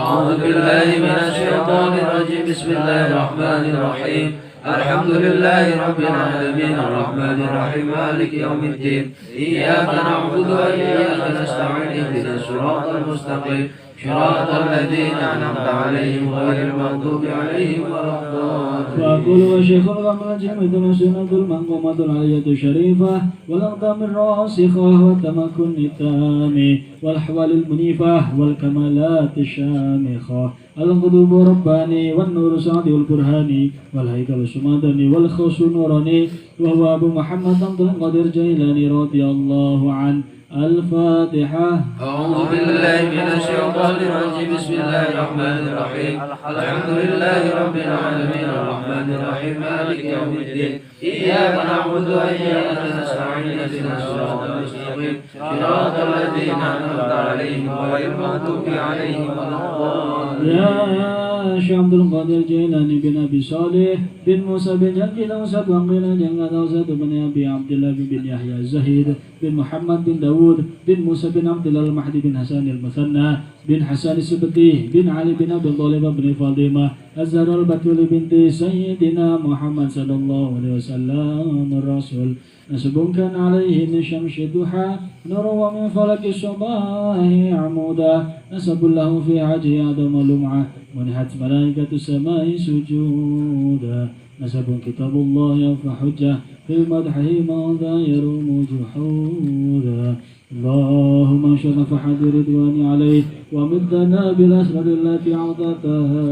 أعوذ بالله من الشيطان الرجيم بسم الله الرحمن الرحيم الحمد لله رب العالمين الرحمن الرحيم مالك يوم الدين إياك نعبد وإياك نستعين اهدنا الصراط المستقيم صراط الذين أنعمت عليهم غير المغضوب عليهم ولا الضالين. فأقول وشيخ الغمر جمد سنة المنقومة العلية الشريفة والأقدام الراسخة والتمكن التام والأحوال المنيفة والكمالات الشامخة القلوب رباني والنور سعد والبرهاني والهيكل السمادني والخوص نوراني وهو أبو محمد عبد القادر جيلاني رضي الله عنه. الفاتحة. أعوذ بالله من الشيطان الرجيم بسم الله الرحمن الرحيم الحمد لله رب العالمين الرحمن الرحيم مالك يوم الدين إياك نعبد وإياك نستعين اهدنا الصراط المستقيم صراط الذين أنعمت عليهم غير المغضوب عليهم ولا الضالين. يا شيخ عبد القادر جيلاني بن أبي صالح بن موسى بن جلجل أوسط وقيل جنة أوسط بن أبي عبد الله بن يحيى الزهيد بن محمد بن داود بن موسى بن عبد الله المهدي بن حسن المثنى بن حسن السبتي بن علي بن أبي طالب بن فاطمة الزهراء البتول بنت سيدنا محمد صلى الله عليه وسلم الرسول نسب كان عليه من شمس الضحى نور ومن فلك الصباح عمودا نسب له في عجه آدم لمعة منحت ملائكة السماء سجودا نسب كتاب الله فحجة في مدحه ماذا يروم جحودا اللهم شرف حد رضواني عليه ومدنا بالأسرار التي أعطتها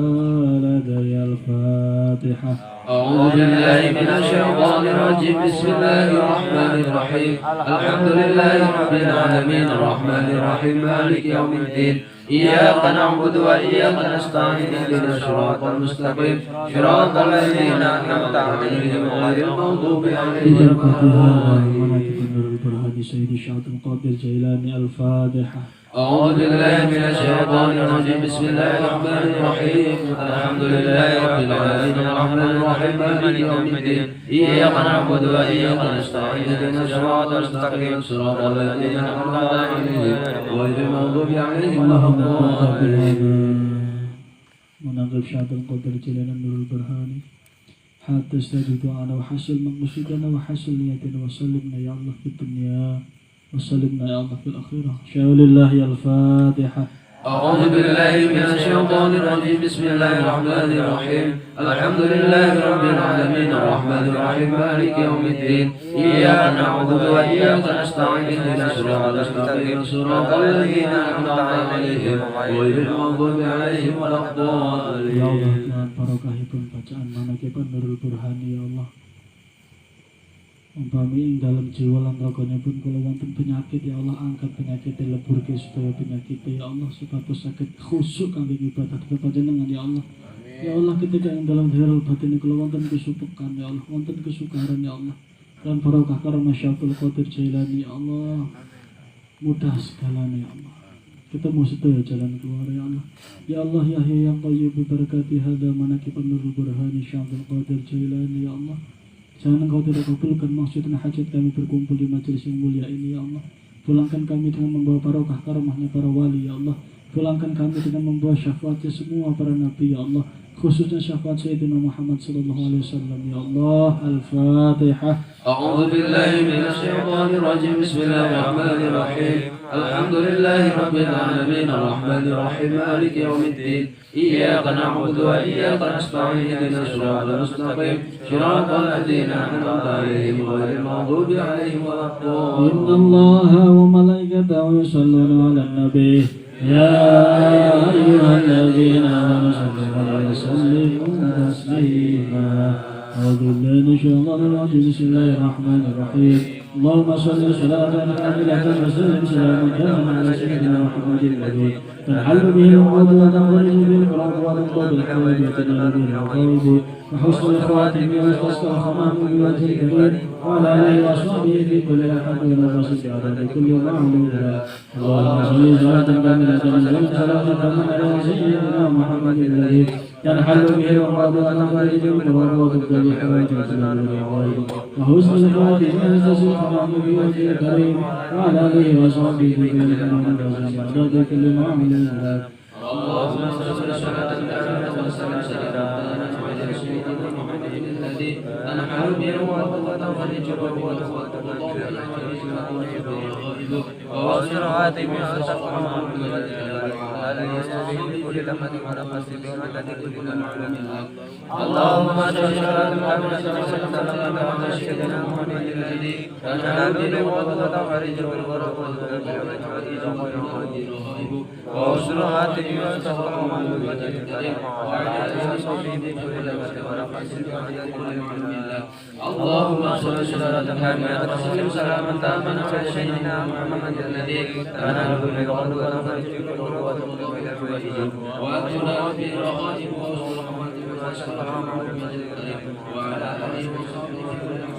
لدي. الفاتحة. أعوذ بالله من الشيطان الرجيم بسم الله الرحمن الرحيم الحمد لله رب العالمين الرحمن الرحيم مالك يوم الدين إياك نعبد وإياك نستعين اهدنا الصراط المستقيم صراط الذين أنعمت عليهم غير المغضوب عليهم ولا الضالين. سيد الشعب القادر جيلاني. الفاتحة. أعوذ بالله من الشيطان الرجيم بسم الله الرحمن الرحيم الحمد لله رب العالمين الرحمن الرحيم مالك يوم الدين إياك نعبد وإياك نستعين اهدنا الصراط المستقيم صراط الذين أنعمت عليهم غير المغضوب عليهم ولا الضالين. مناقب شعب القدر جيلاني نور البرهاني حتى استجب دعانا وحسن مقصدنا وحسن نيتنا وسلمنا يا الله في الدنيا وسلمنا يا الله في الأخيرة. شاء لله. الفاتحة. أعوذ بالله من الشيطان الرجيم بسم الله الرحمن الرحيم الحمد لله رب العالمين الرحمن الرحيم مالك يوم الدين إياك نعبد وإياك نستعين اهدنا الصراط المستقيم صراط الذين أنعمت عليهم غير المغضوب عليهم ولا الضالين. Ya Allah, Tuhan barokahipun bacaan manakipun Nurul Burhani ya Allah. Umpami dalam jiwa lan raganipun kula wonten penyakit ya Allah, angkat penyakit leburke supaya penyakit ya Allah supados sakit khusuk kangge ibadah panjenengan ya Allah. Ya Allah, ketika yang dalam dhirul batin kula wonten kesupukan ya Allah, wonten kesukaran ya Allah. Dan barokah karena Syaikhul Qadir Jailani ya Allah. Mudah segalanya ya Allah. Ketemu sedaya jalan keluar ya Allah. Ya Allah ya Hayy yang Qayyum berkati hada manakibun Nurul Burhani Syaikhul Qadir Jailani ya Allah. Jangan Engkau tidak kabulkan maksud dan hajat kami berkumpul di majelis yang mulia ini ya Allah. Pulangkan kami dengan membawa barokah karomahnya para wali ya Allah. Pulangkan kami dengan membawa syafaatnya semua para nabi ya Allah. Khususnya syafaat Sayyidina Muhammad sallallahu alaihi wasallam ya Allah. Al-Fatihah. أعوذ بالله من الشيطان الرجيم بسم الله الرحمن الرحيم الحمد لله رب العالمين الرحمن الرحيم مالك يوم الدين إياك نعبد وإياك نستعين اهدنا الصراط المستقيم صراط الذين أنعمت عليهم غير المغضوب عليهم ولا الضالين. إن الله وملائكته يصلون على النبي يا أيها الذين آمنوا صلوا عليه وسلموا تسليما. أعوذ بالله من الشيطان الرجيم بسم الله الرحمن الرحيم اللهم صل صلاة كاملة وسلم سلاما تاما على سيدنا محمد الذي تنحل به العقود وتنفرج به الكرب وتنقض بالحوائج وتنال به العقائد وحسن الخواتم واستسقى الخمام بوجه الكريم وعلى آله وأصحابه في كل أحد ونفس بعدد كل معلوم اللهم صل صلاة كاملة وسلم سلاما تاما على سيدنا محمد الذي ينحل به العقد وتنفرج به الكرب وتنقض بالحوائج وتنال به العقائد وحسن الخواتم واستسقى الخمام بوجه الكريم وعلى آله وأصحابه في كل أحد ونفس بعدد كل معلوم اللهم صل صلاة كاملة وسلم سلاما على سيدنا محمد الذي تنحل به العقد وتنفرج به الكرب ووصل عاتم وتسقى على يسوع كل لمة ونفس بعدد كل معلوم اللهم صل صلاة كاملة وسلم سلاما على سيدنا محمد الذي تنحل به العقد وتنفرج به الكرب ووصل عاتم وتسقى على يسوع كل لمة ونفس بعدد كل معلوم اللهم صل صلاة كاملة وسلم سلاما تاما على سيدنا محمد الذي تنال به العقد وتنفرج به الكرب وتنقض به الحوائج وأتنا في رخائه ووصول رحمته وتسقى وعلى آله وصحبه في كل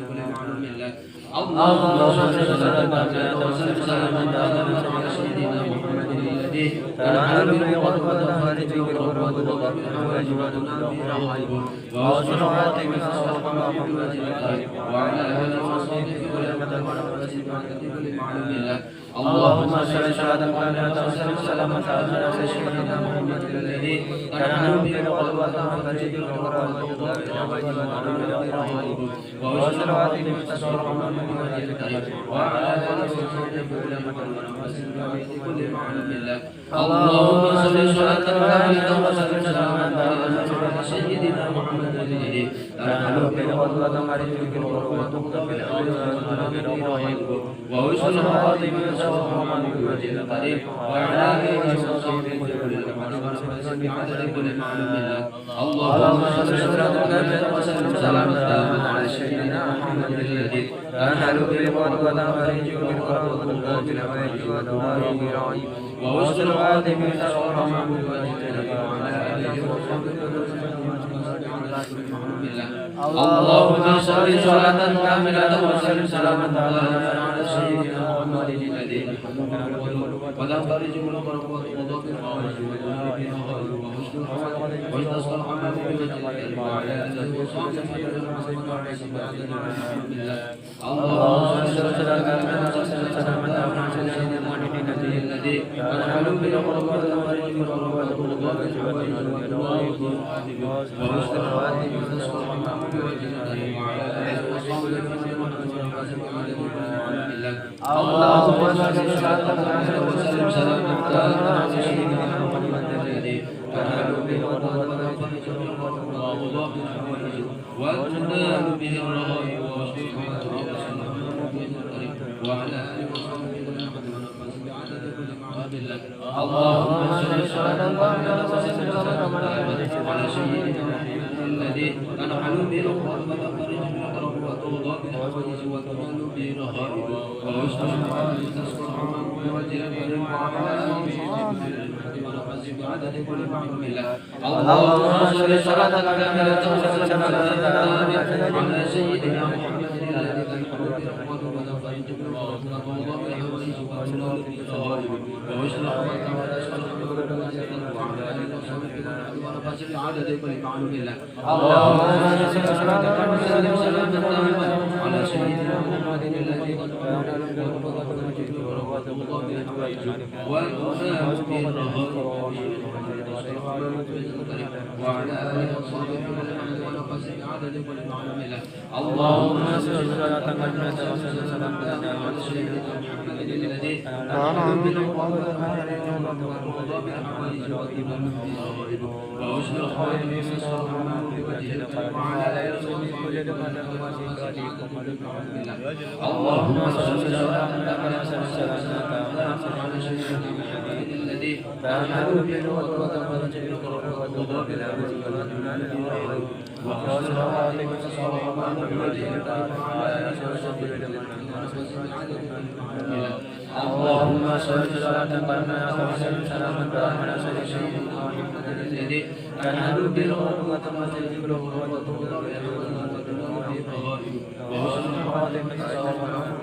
كل معلوم لك اللهم صل صلاة كاملة وسلم سلاما تاما على سيدنا محمد الذي تنال به العقد وتنفرج به الكرب وتنقض به الحوائج وأتنا في رخائه ووصول رحمته وتسقى وعلى آله وصحبه في كل كل معلوم لك اللهم صل صلاة كاملة وسلم سلاما تاما على سيدنا محمد الذي تنال به العقد وتنفرج به الكرب وتنقض به الحوائج وأتنا في رخائه ووصول رحمته وتسقى وعلى آله وصحبه في كل معلوم لك اللهم صل صلاة كاملة وسلم سلاما تاما على سيدنا محمد الذي تنال به العقد وتنفرج به الكرب وتنقض به الحوائج وأتنا في رخائه ووصول رحمته وتسقى وعلى آله وصحبه في بعدد كل معلوم لك اللهم صل صلاة كاملة وسلم سلاما تاما على سيدنا محمد الذي تنال به العقد وتنفرج به الكرب وتنقض به الحوائج وأتنا في رخائه ووصول رحمته وتسقى وعلى آله وصحبه اللهم صل صلاة كاملة وسلم سلاما تاما على سيدنا محمد الذي وتنفرج به الكرب وتنقض به الحوائج وتسقى الحمام وعلى آله وصحبه اللهم صل صلاة كاملة وسلم سلاما تاما على سيدنا محمد الذي تنال به العقد وتنفرج به الكرب وتنقض به الحوائج ووصول رحمته وتسقى الحمام وعلى آله وصحبه اللهم صل صلاة كاملة وسلم سلاما تاما على سيدنا محمد الذي تنال به العقد وتنفرج به الكرب وتنال به الرغائب وعلى آله وصحبه بعدد كل معلوم لك اللهم صل صلاة كاملة وسلم سلاما تاما على سيدنا محمد الذي تنحل به العقد وتنفرج به الكرب وتنقض به الحوائج وتنال به الرغائب ووصول رحمته وتسقى الحمام بوجه الكريم وعلى آله وصحبه بعدد كل معلوم لك اللهم صل صلاة كاملة وسلم سلاما تاما على سيدنا محمد الذي تنحل به العقد وتنفرج به الكرب وتنقض به الحوائج وتنال به الرغائب ووصول رحمته وتسقى الحمام وعلى آله وصحبه بعدد كل معلوم لك اللهم صل صلاة كاملة وسلم سلاما على سيدنا محمد الذي تنحل به العقد وتنفرج به الكرب وتنقض به الحوائج وتنال به الرغائب وعلى آله وصحبه ونفس بعدد كل معلوم لك اللهم صل صلاة كاملة وسلم سلاما على سيدنا محمد الذي تنحل به العقد وتنقض به الحوائج وتنال به الرغائب ووصول رحمته وتسقى الحمام بوجه الكريم وعلى آله وصحبه اللهم صل صلاة كاملة وسلم سلاما على سيدنا محمد الذي تنحل به العقد وتنفرج به الكرب وتنقض به الحوائج وتنال به الرغائب وحسن خواتم الصالحات بوجهك وعلى آله وصحبه اللهم صل صلاة قائمة وسلم سلاما دائما على سيدنا محمد الذي تنال بالغربة وتجب الغربة وحسن خواتم الصالحات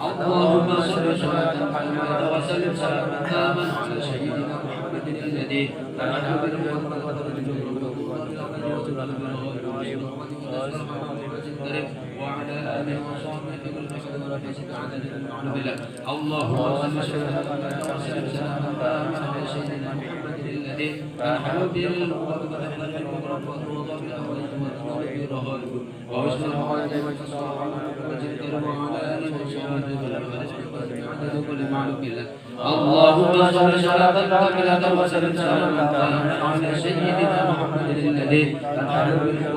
اللهم صل صلاة قائمة وسلم سلاما دائما على سيدنا محمد الذي تنال بالغربة وتجب وعلى آله وصحبه اللهم صل وسلم سلاما دائما على سيدنا محمد الذي تنحل به الأمور وحسن الخاتمة وعلى آله وصحبه اللهم صل صلاة كاملة وسلم سلاما دائما على سيدنا محمد الذي تنحل به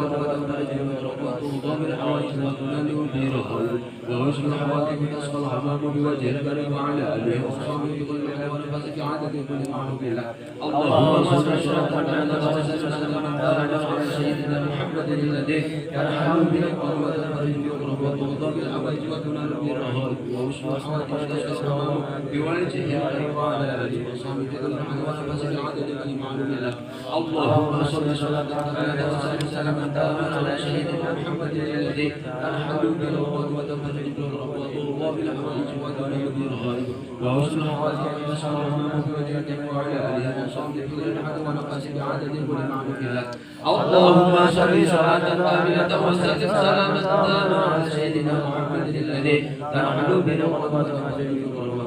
وحسن الخواتم تصل الحمام بوجه الكريم وعلى آله وصحبه بكل خير ونفس في عدد كل معروف له اللهم صل صلاة كاملة وسلم سلاما دائما على سيدنا محمد الذي تنحل به القلب وتنفرج بالقرب وتغضى بالحوائج وتنال بالرغائب وحسن الخواتم تصل الحمام بوجه الكريم وعلى آله وصحبه بكل خير ونفس في عدد كل معروف له اللهم صل صلاة كاملة وسلم سلاما دائما على سيدنا محمد الذي تنحل به القلب وتنفرج بالقرب وتغضى بالحوائج وتنال بالرغائب وحسن الخواتم تصل الحمام بوجه الكريم وعلى آله وصحبه بكل خير ونفس في عدد كل معروف له اللهم صل صلاة كاملة وسلم سلاما دائما على سيدنا محمد الذي تنحل به القلب وتنفرج بالقرب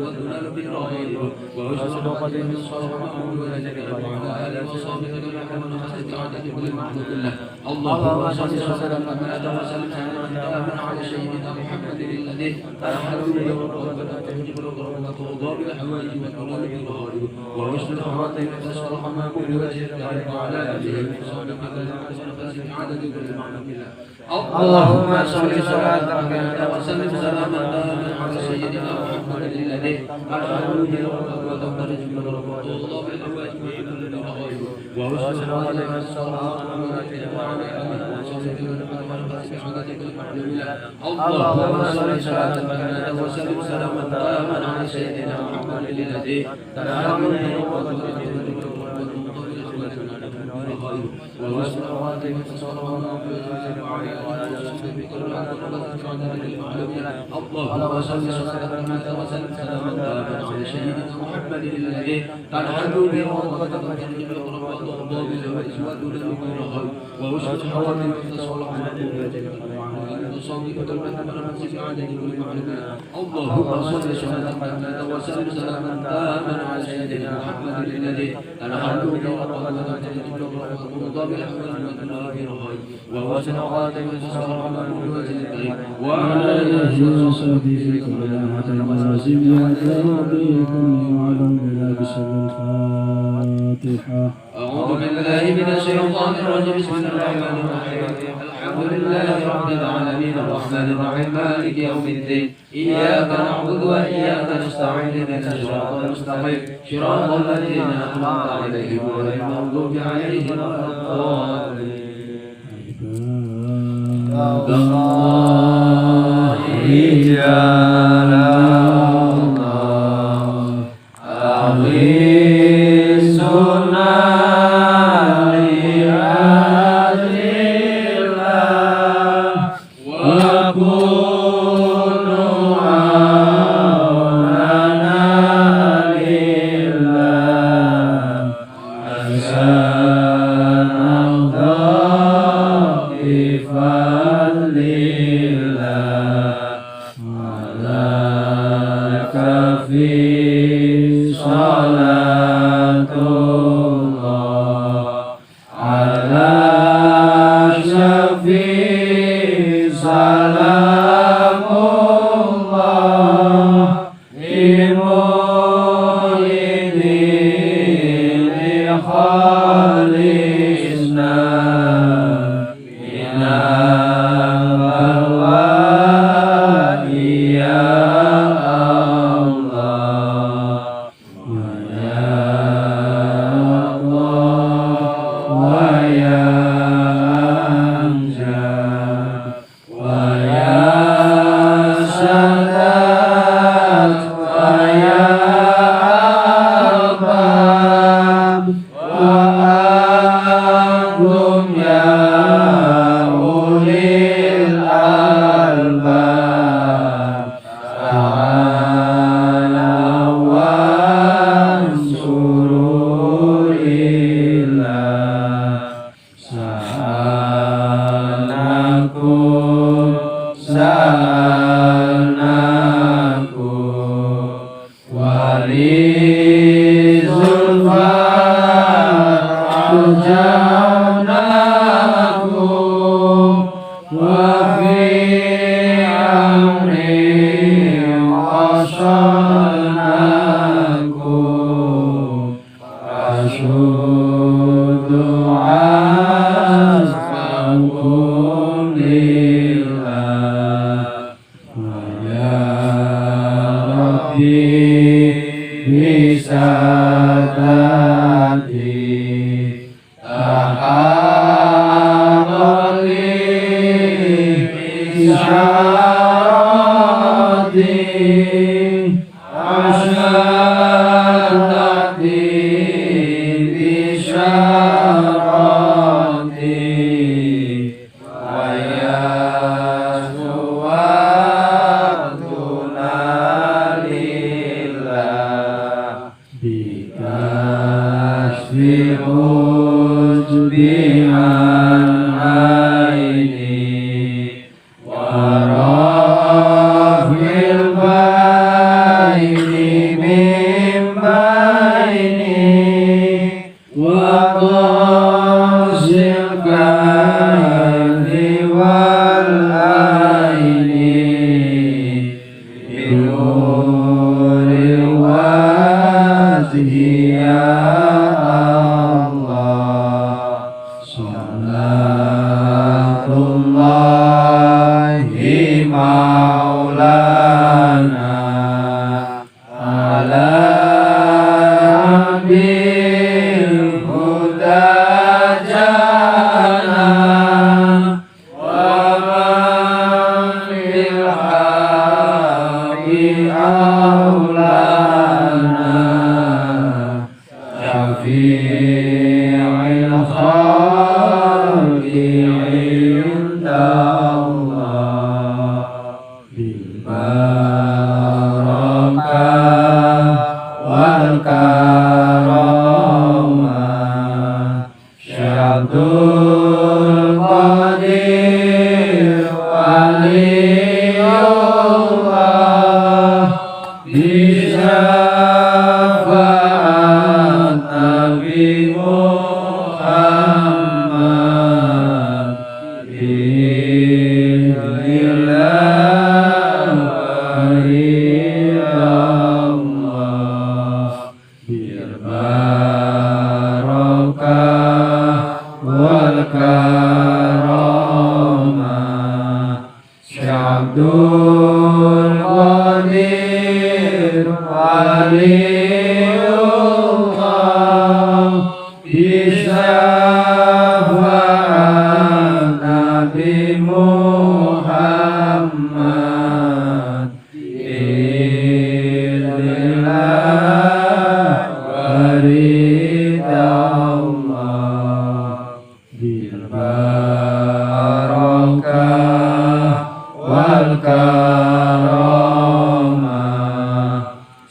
وتنال بالرغائب وحسن الخاتم تصل الحمام بوجه الكريم وعلى آله وصحبه بكل خير ونفس في عدد كل معروف له اللهم صل صلاة كاملة وسلم سلاما دائما على سيدنا محمد الذي تنحل به القلب وتنفرج بالقرب وتغضى بالحوائج وتنال بالرغائب وحسن الخاتم تصل الحمام بوجه الكريم وعلى آله وصحبه بكل خير ونفس في عدد كل معروف له اللهم صل صلاة كاملة وسلم سلاما دائما على سيدنا محمد الذي تنحل به القلب وتنفرج بالقرب وتغضى بالحوائج وتنال بالرغائب وحسن الخاتم تصل الحمام بوجه الكريم وعلى آله وصحبه بكل خير ونفس في عدد كل معروف له اللهم صل صلاة كاملة وسلم سلاما دائما على سيدنا محمد الذي تنحل به القلب وتنفرج بالقرب وتغضى بالحوائج وحسن الخاتم تصل الحمام بوجه الكريم وعلى آله وصحبه بكل خير ونفس في عدد كل معروف له اللهم صل صلاة كاملة وسلم سلاما دائما على سيدنا محمد الذي تنحل به القلب وتنفرج بالقرب وتغضى بالحوائج وتنال بالرغائب وحسن الخاتم تصل الحمام بوجه الكريم وعلى آله وصحبه بكل خير ونفس في عدد كل معروف له اللهم صل صلاة كاملة وسلم سلاما دائما على سيدنا محمد الذي تنحل به القلب وتنفرج بالقرب وتغضى بالحوائج وتنال بالرغائب وحسن الخاتم تصل الحمام بوجه الكريم وعلى آله وصحبه بكل خير ونفس في الفاتحة. أعوذ بالله من الشيطان الرجيم بسم الله الرحمن الرحيم الحمد لله رب العالمين الرحمن الرحيم مالك يوم الدين إياك نعبد وإياك نستعين اهدنا الصراط المستقيم صراط الذين أنعمت عليهم غير المغضوب عليهم ولا الضالين Ya zulfa arjaunakum wa fi amri qasalnakum asyudu asmakum lillah wa ya Rabbi bisatati tahamali bisyarati asyadati bisyarati wa ya suwatuna lillah bikashfi hujbi an aini wa rafil baini min baini wa qasil kaini wal aini binuril wajhi ya Allah salatullahi maulana ala abil huda jana wa man fil haqqi aulana syafi'il khalqi inda Allah bil barakah wal karamah syadul qadir waliyullah bisyafaat Nabi Muhammad bi'illah wa ilallah bil barakah wal karamah syabdul qadir waliyullah bisyafaat Nabi Muhammad bi'illah wa ridallah bil barakah wal karamah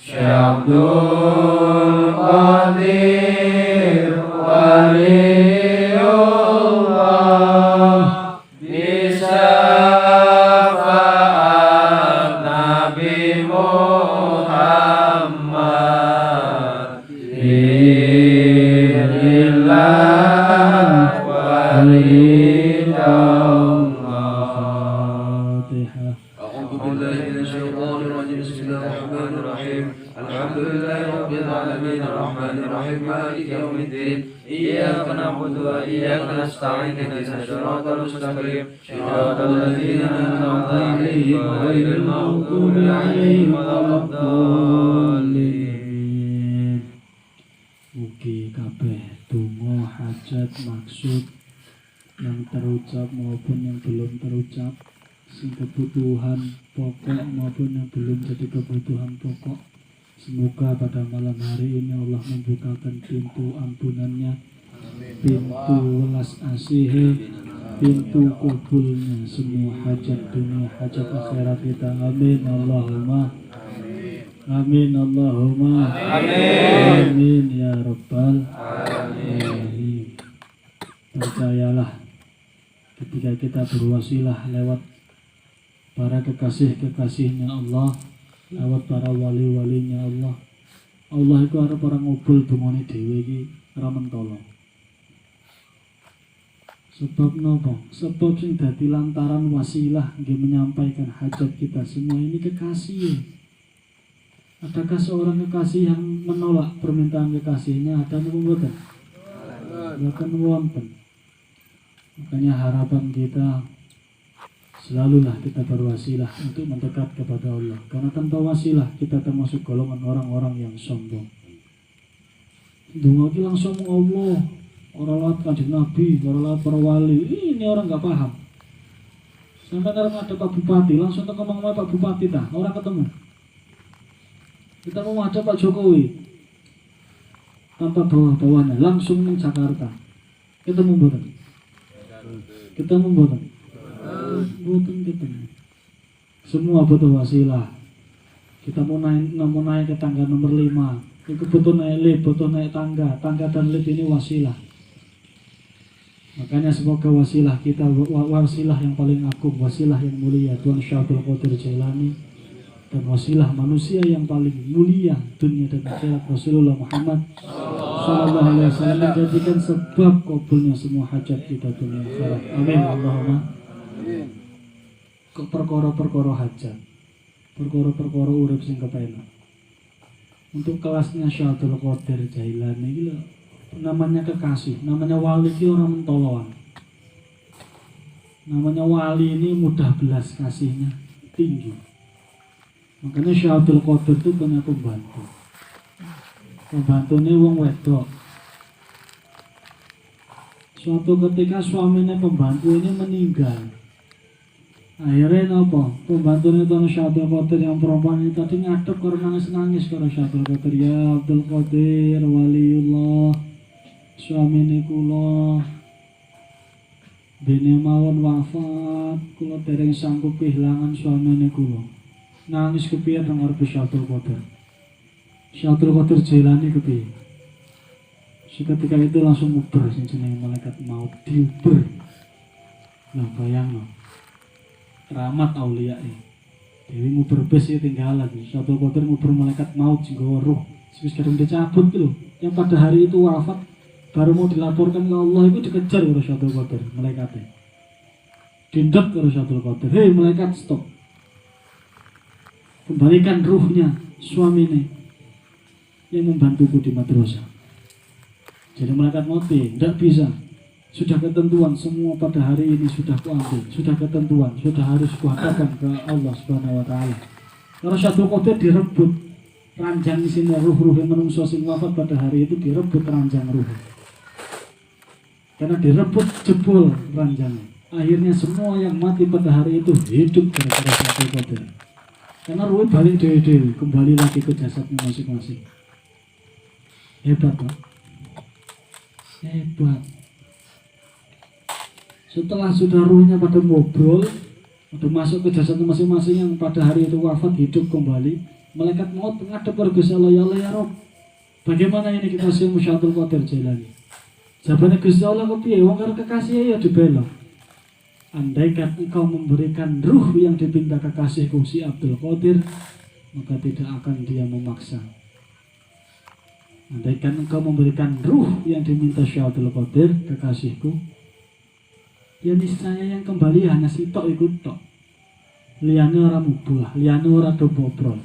syabdul qadir waliyullah bisyafaat Nabi Muhammad bi'illah wa ridallah. أعوذ بالله من الشيطان الرجيم بسم الله الرحمن الرحيم الحمد لله رب العالمين الرحمن الرحيم مالك يوم الدين إياك نعبد وإياك نستعين اهدنا الصراط المستقيم صراط الذين أنعمت عليهم غير المغضوب عليهم ولا الضالين. Mugi kabeh donga hajat maksud yang terucap maupun yang belum terucap, sing kebutuhan pokok maupun yang belum jadi kebutuhan pokok, semoga pada malam hari ini Allah membukakan pintu ampunannya, pintu welas asih, pintu kubulnya semua hajat dunia, hajat akhirat kita. Amin Allahumma amin Allahumma amin ya rabbal alamin. Percayalah, ketika kita berwasilah lewat para kekasih-kekasihnya Allah, lewat para wali-walinya Allah, Allah iku arep ora ngobul dungane dhewe iki ora mentolo. Sebab nopo? Sebab sing dadi lantaran wasilah nggih menyampaikan hajat kita semua ini kekasih. Adakah seorang kekasih yang menolak permintaan kekasihnya? Ada apa mboten? Bahkan wonten. Makanya harapan kita selalulah kita berwasilah untuk mendekat kepada Allah. Karena tanpa wasilah kita termasuk golongan orang-orang yang sombong. Dungo ki langsung Allah, orang lewat kanjeng Nabi, orang lewat para wali. Ini orang nggak paham. Sampai kalau ada Pak Bupati, langsung tak ngomong sama Pak Bupati dah, orang ketemu. Kita mau ada Pak Jokowi, tanpa bawah-bawahnya, langsung ke Jakarta. Kita membuat. Kita membuat. Ketemu. Semua butuh wasilah. Kita mau naik ke tangga nomor 5. Itu butuh naik lift, butuh naik tangga. Tangga dan lift ini wasilah. Makanya semoga wasilah kita, wasilah yang paling agung, wasilah yang mulia Tuhan Syekh Abdul Qadir Jailani, dan wasilah manusia yang paling mulia dunia dan akhirat Rasulullah Muhammad sallallahu alaihi wasallam menjadikan sebab kabulnya semua hajat kita dunia akhirat. Amin Allahumma. Ke perkara-perkara hajat, perkara-perkara urip sing kepenak. Untuk kelasnya Syekh Abdul Qadir Jailani iki lho, namanya kekasih, namanya wali iki orang mentoloan. Namanya wali ini mudah belas kasihnya tinggi. Makanya Syekh Abdul Qadir itu punya pembantu. Pembantu ini wong wedok. Suatu ketika suaminya pembantu ini meninggal. Akhirnya apa? Pembantu ini Tuhan Syekh Abdul Qadir yang perempuan ini tadi ngadep karena nangis-nangis karena Syekh Abdul Qadir. Ya Abdul Qadir waliullah, suamine kula dene mawon wafat, kula dereng sanggup kehilangan suamine kula. Nangis kepiye nang arep Syekh Abdul Qadir. Syekh Abdul Qadir Jailani kepiye? Seketika itu langsung muber sing jenenge malaikat maut diuber. Nah bayangno. Keramat aulia ini. Dewi muber bes ya tinggal lagi. Syekh Abdul Qadir muber malaikat maut sing gawa roh. Wis kadung dicabut lho. Yang pada hari itu wafat baru mau dilaporkan ke Allah itu dikejar oleh Syekh Abdul Qadir malaikatnya. Dindet oleh Syekh Abdul Qadir. Hei malaikat stop. Kembalikan ruhnya suaminya yang membantuku di madrasah. Jadi malaikat mati, tidak bisa. Sudah ketentuan semua pada hari ini sudah kuambil, sudah ketentuan, sudah harus kuhadapkan ke Allah Subhanahu wa taala. Karena Syekh Abdul Qadir direbut ranjang isinya ruh-ruh yang menungso sing wafat pada hari itu direbut ranjang ruh. Karena direbut jebol ranjangnya. Akhirnya semua yang mati pada hari itu hidup gara-gara Syekh Abdul Qadir. Karena ruh balik dewe-dewe, kembali lagi ke jasadnya masing-masing. Hebat, Pak. Hebat. Setelah sudah ruhnya pada ngobrol, udah masuk ke jasadnya masing-masing yang pada hari itu wafat, hidup kembali. Malaikat maut menghadap kepada Gusti Allah, ya Allah ya Rabb. Bagaimana ini kita Syekh Abdul Qadir Jailani? Jabane Gusti Allah kepiye? Wong karo kekasih ya dibelok. Andaikan engkau memberikan ruh yang dipinta kekasihku si Abdul Qadir, maka tidak akan dia memaksa. Andaikan engkau memberikan ruh yang diminta Syekh Abdul Qadir kekasihku, ya niscaya yang kembali hanya sitok ikut tok. Liyane ora mubah, liyane ora do bobrol.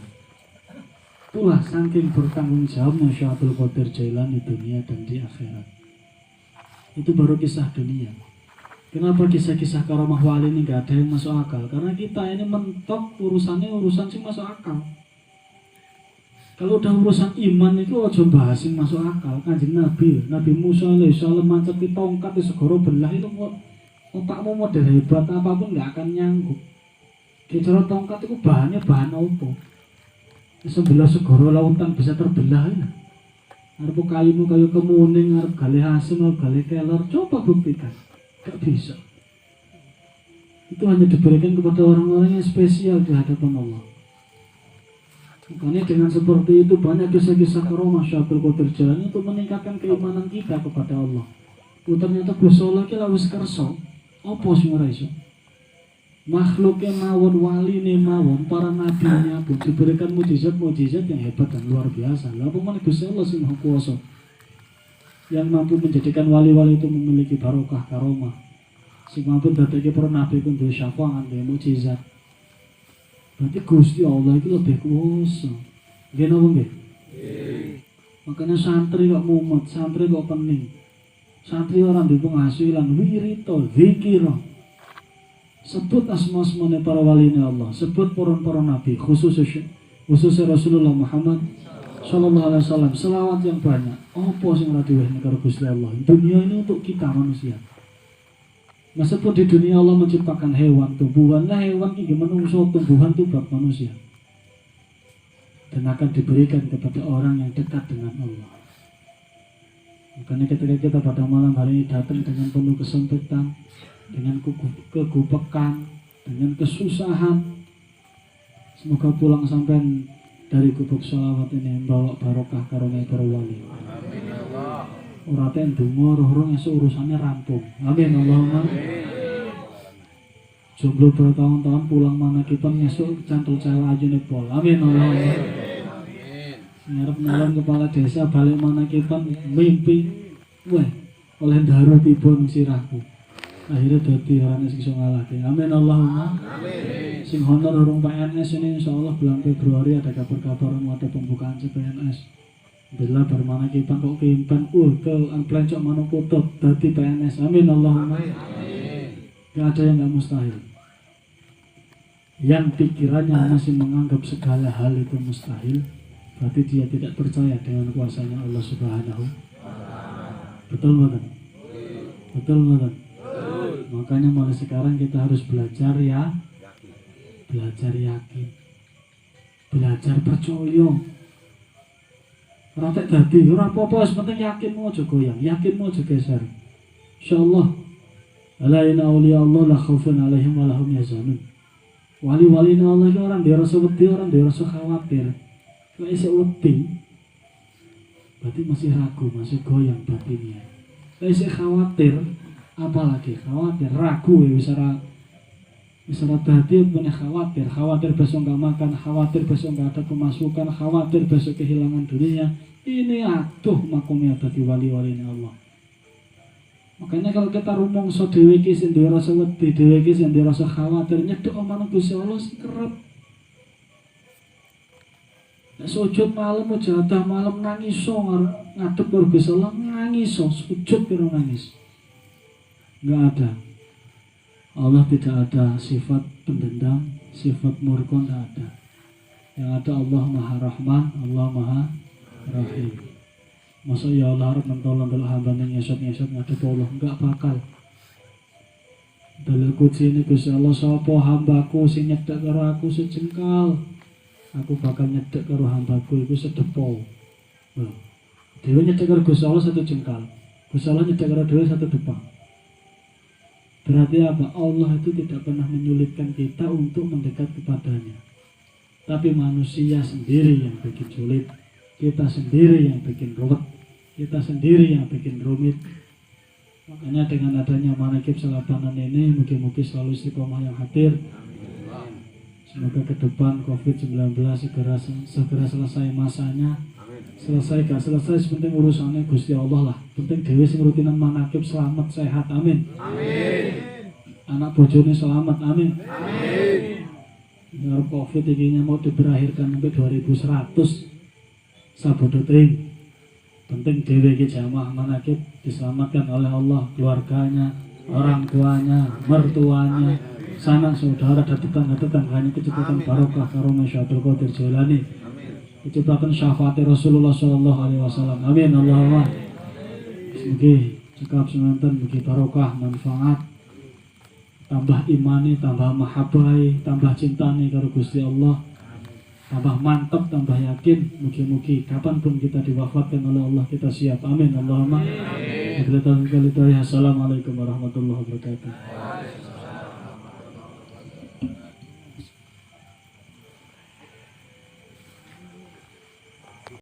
Itulah saking bertanggung jawabnya Syekh Abdul Qadir Jailani dunia dan di akhirat. Itu baru kisah dunia. Kenapa kisah-kisah karamah wali ini gak ada yang masuk akal? Karena kita ini mentok urusannya urusan sing masuk akal. Kalau udah urusan iman itu aja bahas yang masuk akal. Kanjeng Nabi Musa alaihi salam mancep di tongkat di segoro belah itu otakmu model hebat apapun gak akan nyanggup. Cara tongkat itu bahannya bahan apa? Sebelah segoro lautan bisa terbelah ya. Arep kayumu kayu kemuning, arep galih asem, arep galih kelor, coba buktikan. Gak bisa. Itu hanya diberikan kepada orang-orang yang spesial di hadapan Allah. Makanya dengan seperti itu banyak kisah-kisah karamah Syekh Abdul Qadir Jailani untuk meningkatkan keimanan kita kepada Allah. Ternyata Gusti Allah ki lawis kersa, apa sing ora iso? makhluknya mawon, waline mawon, para nabinya pun diberikan mujizat-mujizat yang hebat dan luar biasa. Lah pemane Gusti Allah sing Maha Kuwasa yang mampu menjadikan wali-wali itu memiliki barokah karomah, sing mampu dadekake para nabi ku duwe syafaat, duwe mujizat. Berarti Gusti Allah itu lebih kuwasa. Nggih napa nggih? Makanya santri kok mumet, santri kok pening. Santri orang di penghasilan wirito, zikira. Sebut asma-asmane para wali Allah, sebut para nabi, khususnya Rasulullah Muhammad sallallahu alaihi wasallam, selawat yang banyak. Apa sing ora diwehne karo Gusti Allah? Dunia ini untuk kita manusia. Meskipun di dunia Allah menciptakan hewan, tumbuhan, lah hewan iki manungsa, tumbuhan itu bab manusia. Dan akan diberikan kepada orang yang dekat dengan Allah. Makanya ketika kita pada malam hari ini datang dengan penuh kesempitan, dengan kegupekan, dengan kesusahan, semoga pulang sampai dari gubuk sholawat ini membawa barokah karunia para wali. Ora ten donga roh-roh esuk urusannya rampung. Amin Allahumma. Jomblo bertahun-tahun pulang mana kita esuk cantul cewek ajune pol. Amin Allahumma. Ngarep nyalon kepala desa balik mana kita mimpi weh oleh daru tiba ning sirahku. Akhirnya dadi orang sing iso ngalahke. Amin Allahumma. Amin. Sing honor urung PNS ini insyaallah bulan Februari ada kabar-kabar ada pembukaan CPNS. Bila bermana kita kok kimpen ke plencok manuk kutub dadi PNS. Amin Allahumma. Amin. Gak ada yang gak mustahil. Yang pikirannya masih menganggap segala hal itu mustahil, berarti dia tidak percaya dengan kuasanya Allah Subhanahu. Betul banget. Betul banget. Makanya mulai sekarang kita harus belajar ya, belajar yakin, belajar percaya. Ora tek dadi, ora apa-apa, wis penting yakinmu aja goyang, yakinmu aja geser. Insyaallah. Ala inna awliya Allah la khaufun 'alaihim wa lahum yahzanun. Wali-wali Allah itu orang dia rasa wedi, orang dia rasa khawatir. Kalau isih wedi, berarti masih ragu, masih goyang batinnya. Kalau isih khawatir, apalagi khawatir, ragu ya bisa dadi punya khawatir besok nggak makan, khawatir besok nggak ada pemasukan, khawatir besok kehilangan dunia. Ini aduh makumnya bagi wali-wali Allah. Makanya kalau kita rumangsa dhewe iki sing duwe rasa wedi, dhewe iki sing duwe rasa khawatir, nyedhek omongan Gusti Allah sing kerep. Nek sujud malam mujahadah malam nangis ngadep karo Gusti Allah, nangis sujud karo nangis. Enggak ada. Allah tidak ada sifat pendendam, sifat murka enggak ada. Yang ada Allah Maha Rahman, Allah Maha Rahim. Masa ya Allah harap mentolong kalau hamba yang nyesot-nyesot ngadep Allah, enggak bakal. Dalil kunci ini Gusti Allah, sapa hambaku sing nyedhek karo aku sejengkal, aku bakal nyedhek karo hambaku iku sedepo. Lho. Dhewe nyedhek karo Gusti Allah satu jengkal. Gusti Allah nyedhek karo dhewe satu depa. Berarti apa? Allah itu tidak pernah menyulitkan kita untuk mendekat kepadanya. Tapi manusia sendiri yang bikin sulit, kita sendiri yang bikin ruwet, kita sendiri yang bikin rumit. Makanya dengan adanya manaqib selabanan ini, mungkin selalu istiqomah yang hadir. Semoga ke depan COVID-19 segera selesai masanya. Selesai gak selesai, sepenting urusannya Gusti Allah lah. Penting dewe sing rutinan manaqib selamat sehat, amin. Amin. Anak bojone selamat, amin. Amin. Biar COVID ini mau diberakhirkan sampai 2100 sabodoting. Penting dewe iki jamaah manaqib diselamatkan oleh Allah, keluarganya, orang tuanya, mertuanya, sanak saudara dan tetangga-tetangganya kecepatan barokah karomah Syaikhul Qadir Jailani. Diciptakan syafaat Rasulullah sallallahu alaihi wasallam. Amin Allahumma. Mugi cekap semanten mugi barokah manfaat. Tambah imani, tambah mahabbai, tambah cintane karo Gusti Allah. Tambah mantap, tambah yakin. Mugi-mugi kapanpun kita diwafatkan oleh Allah kita siap. Amin Allahumma. Assalamualaikum warahmatullahi wabarakatuh.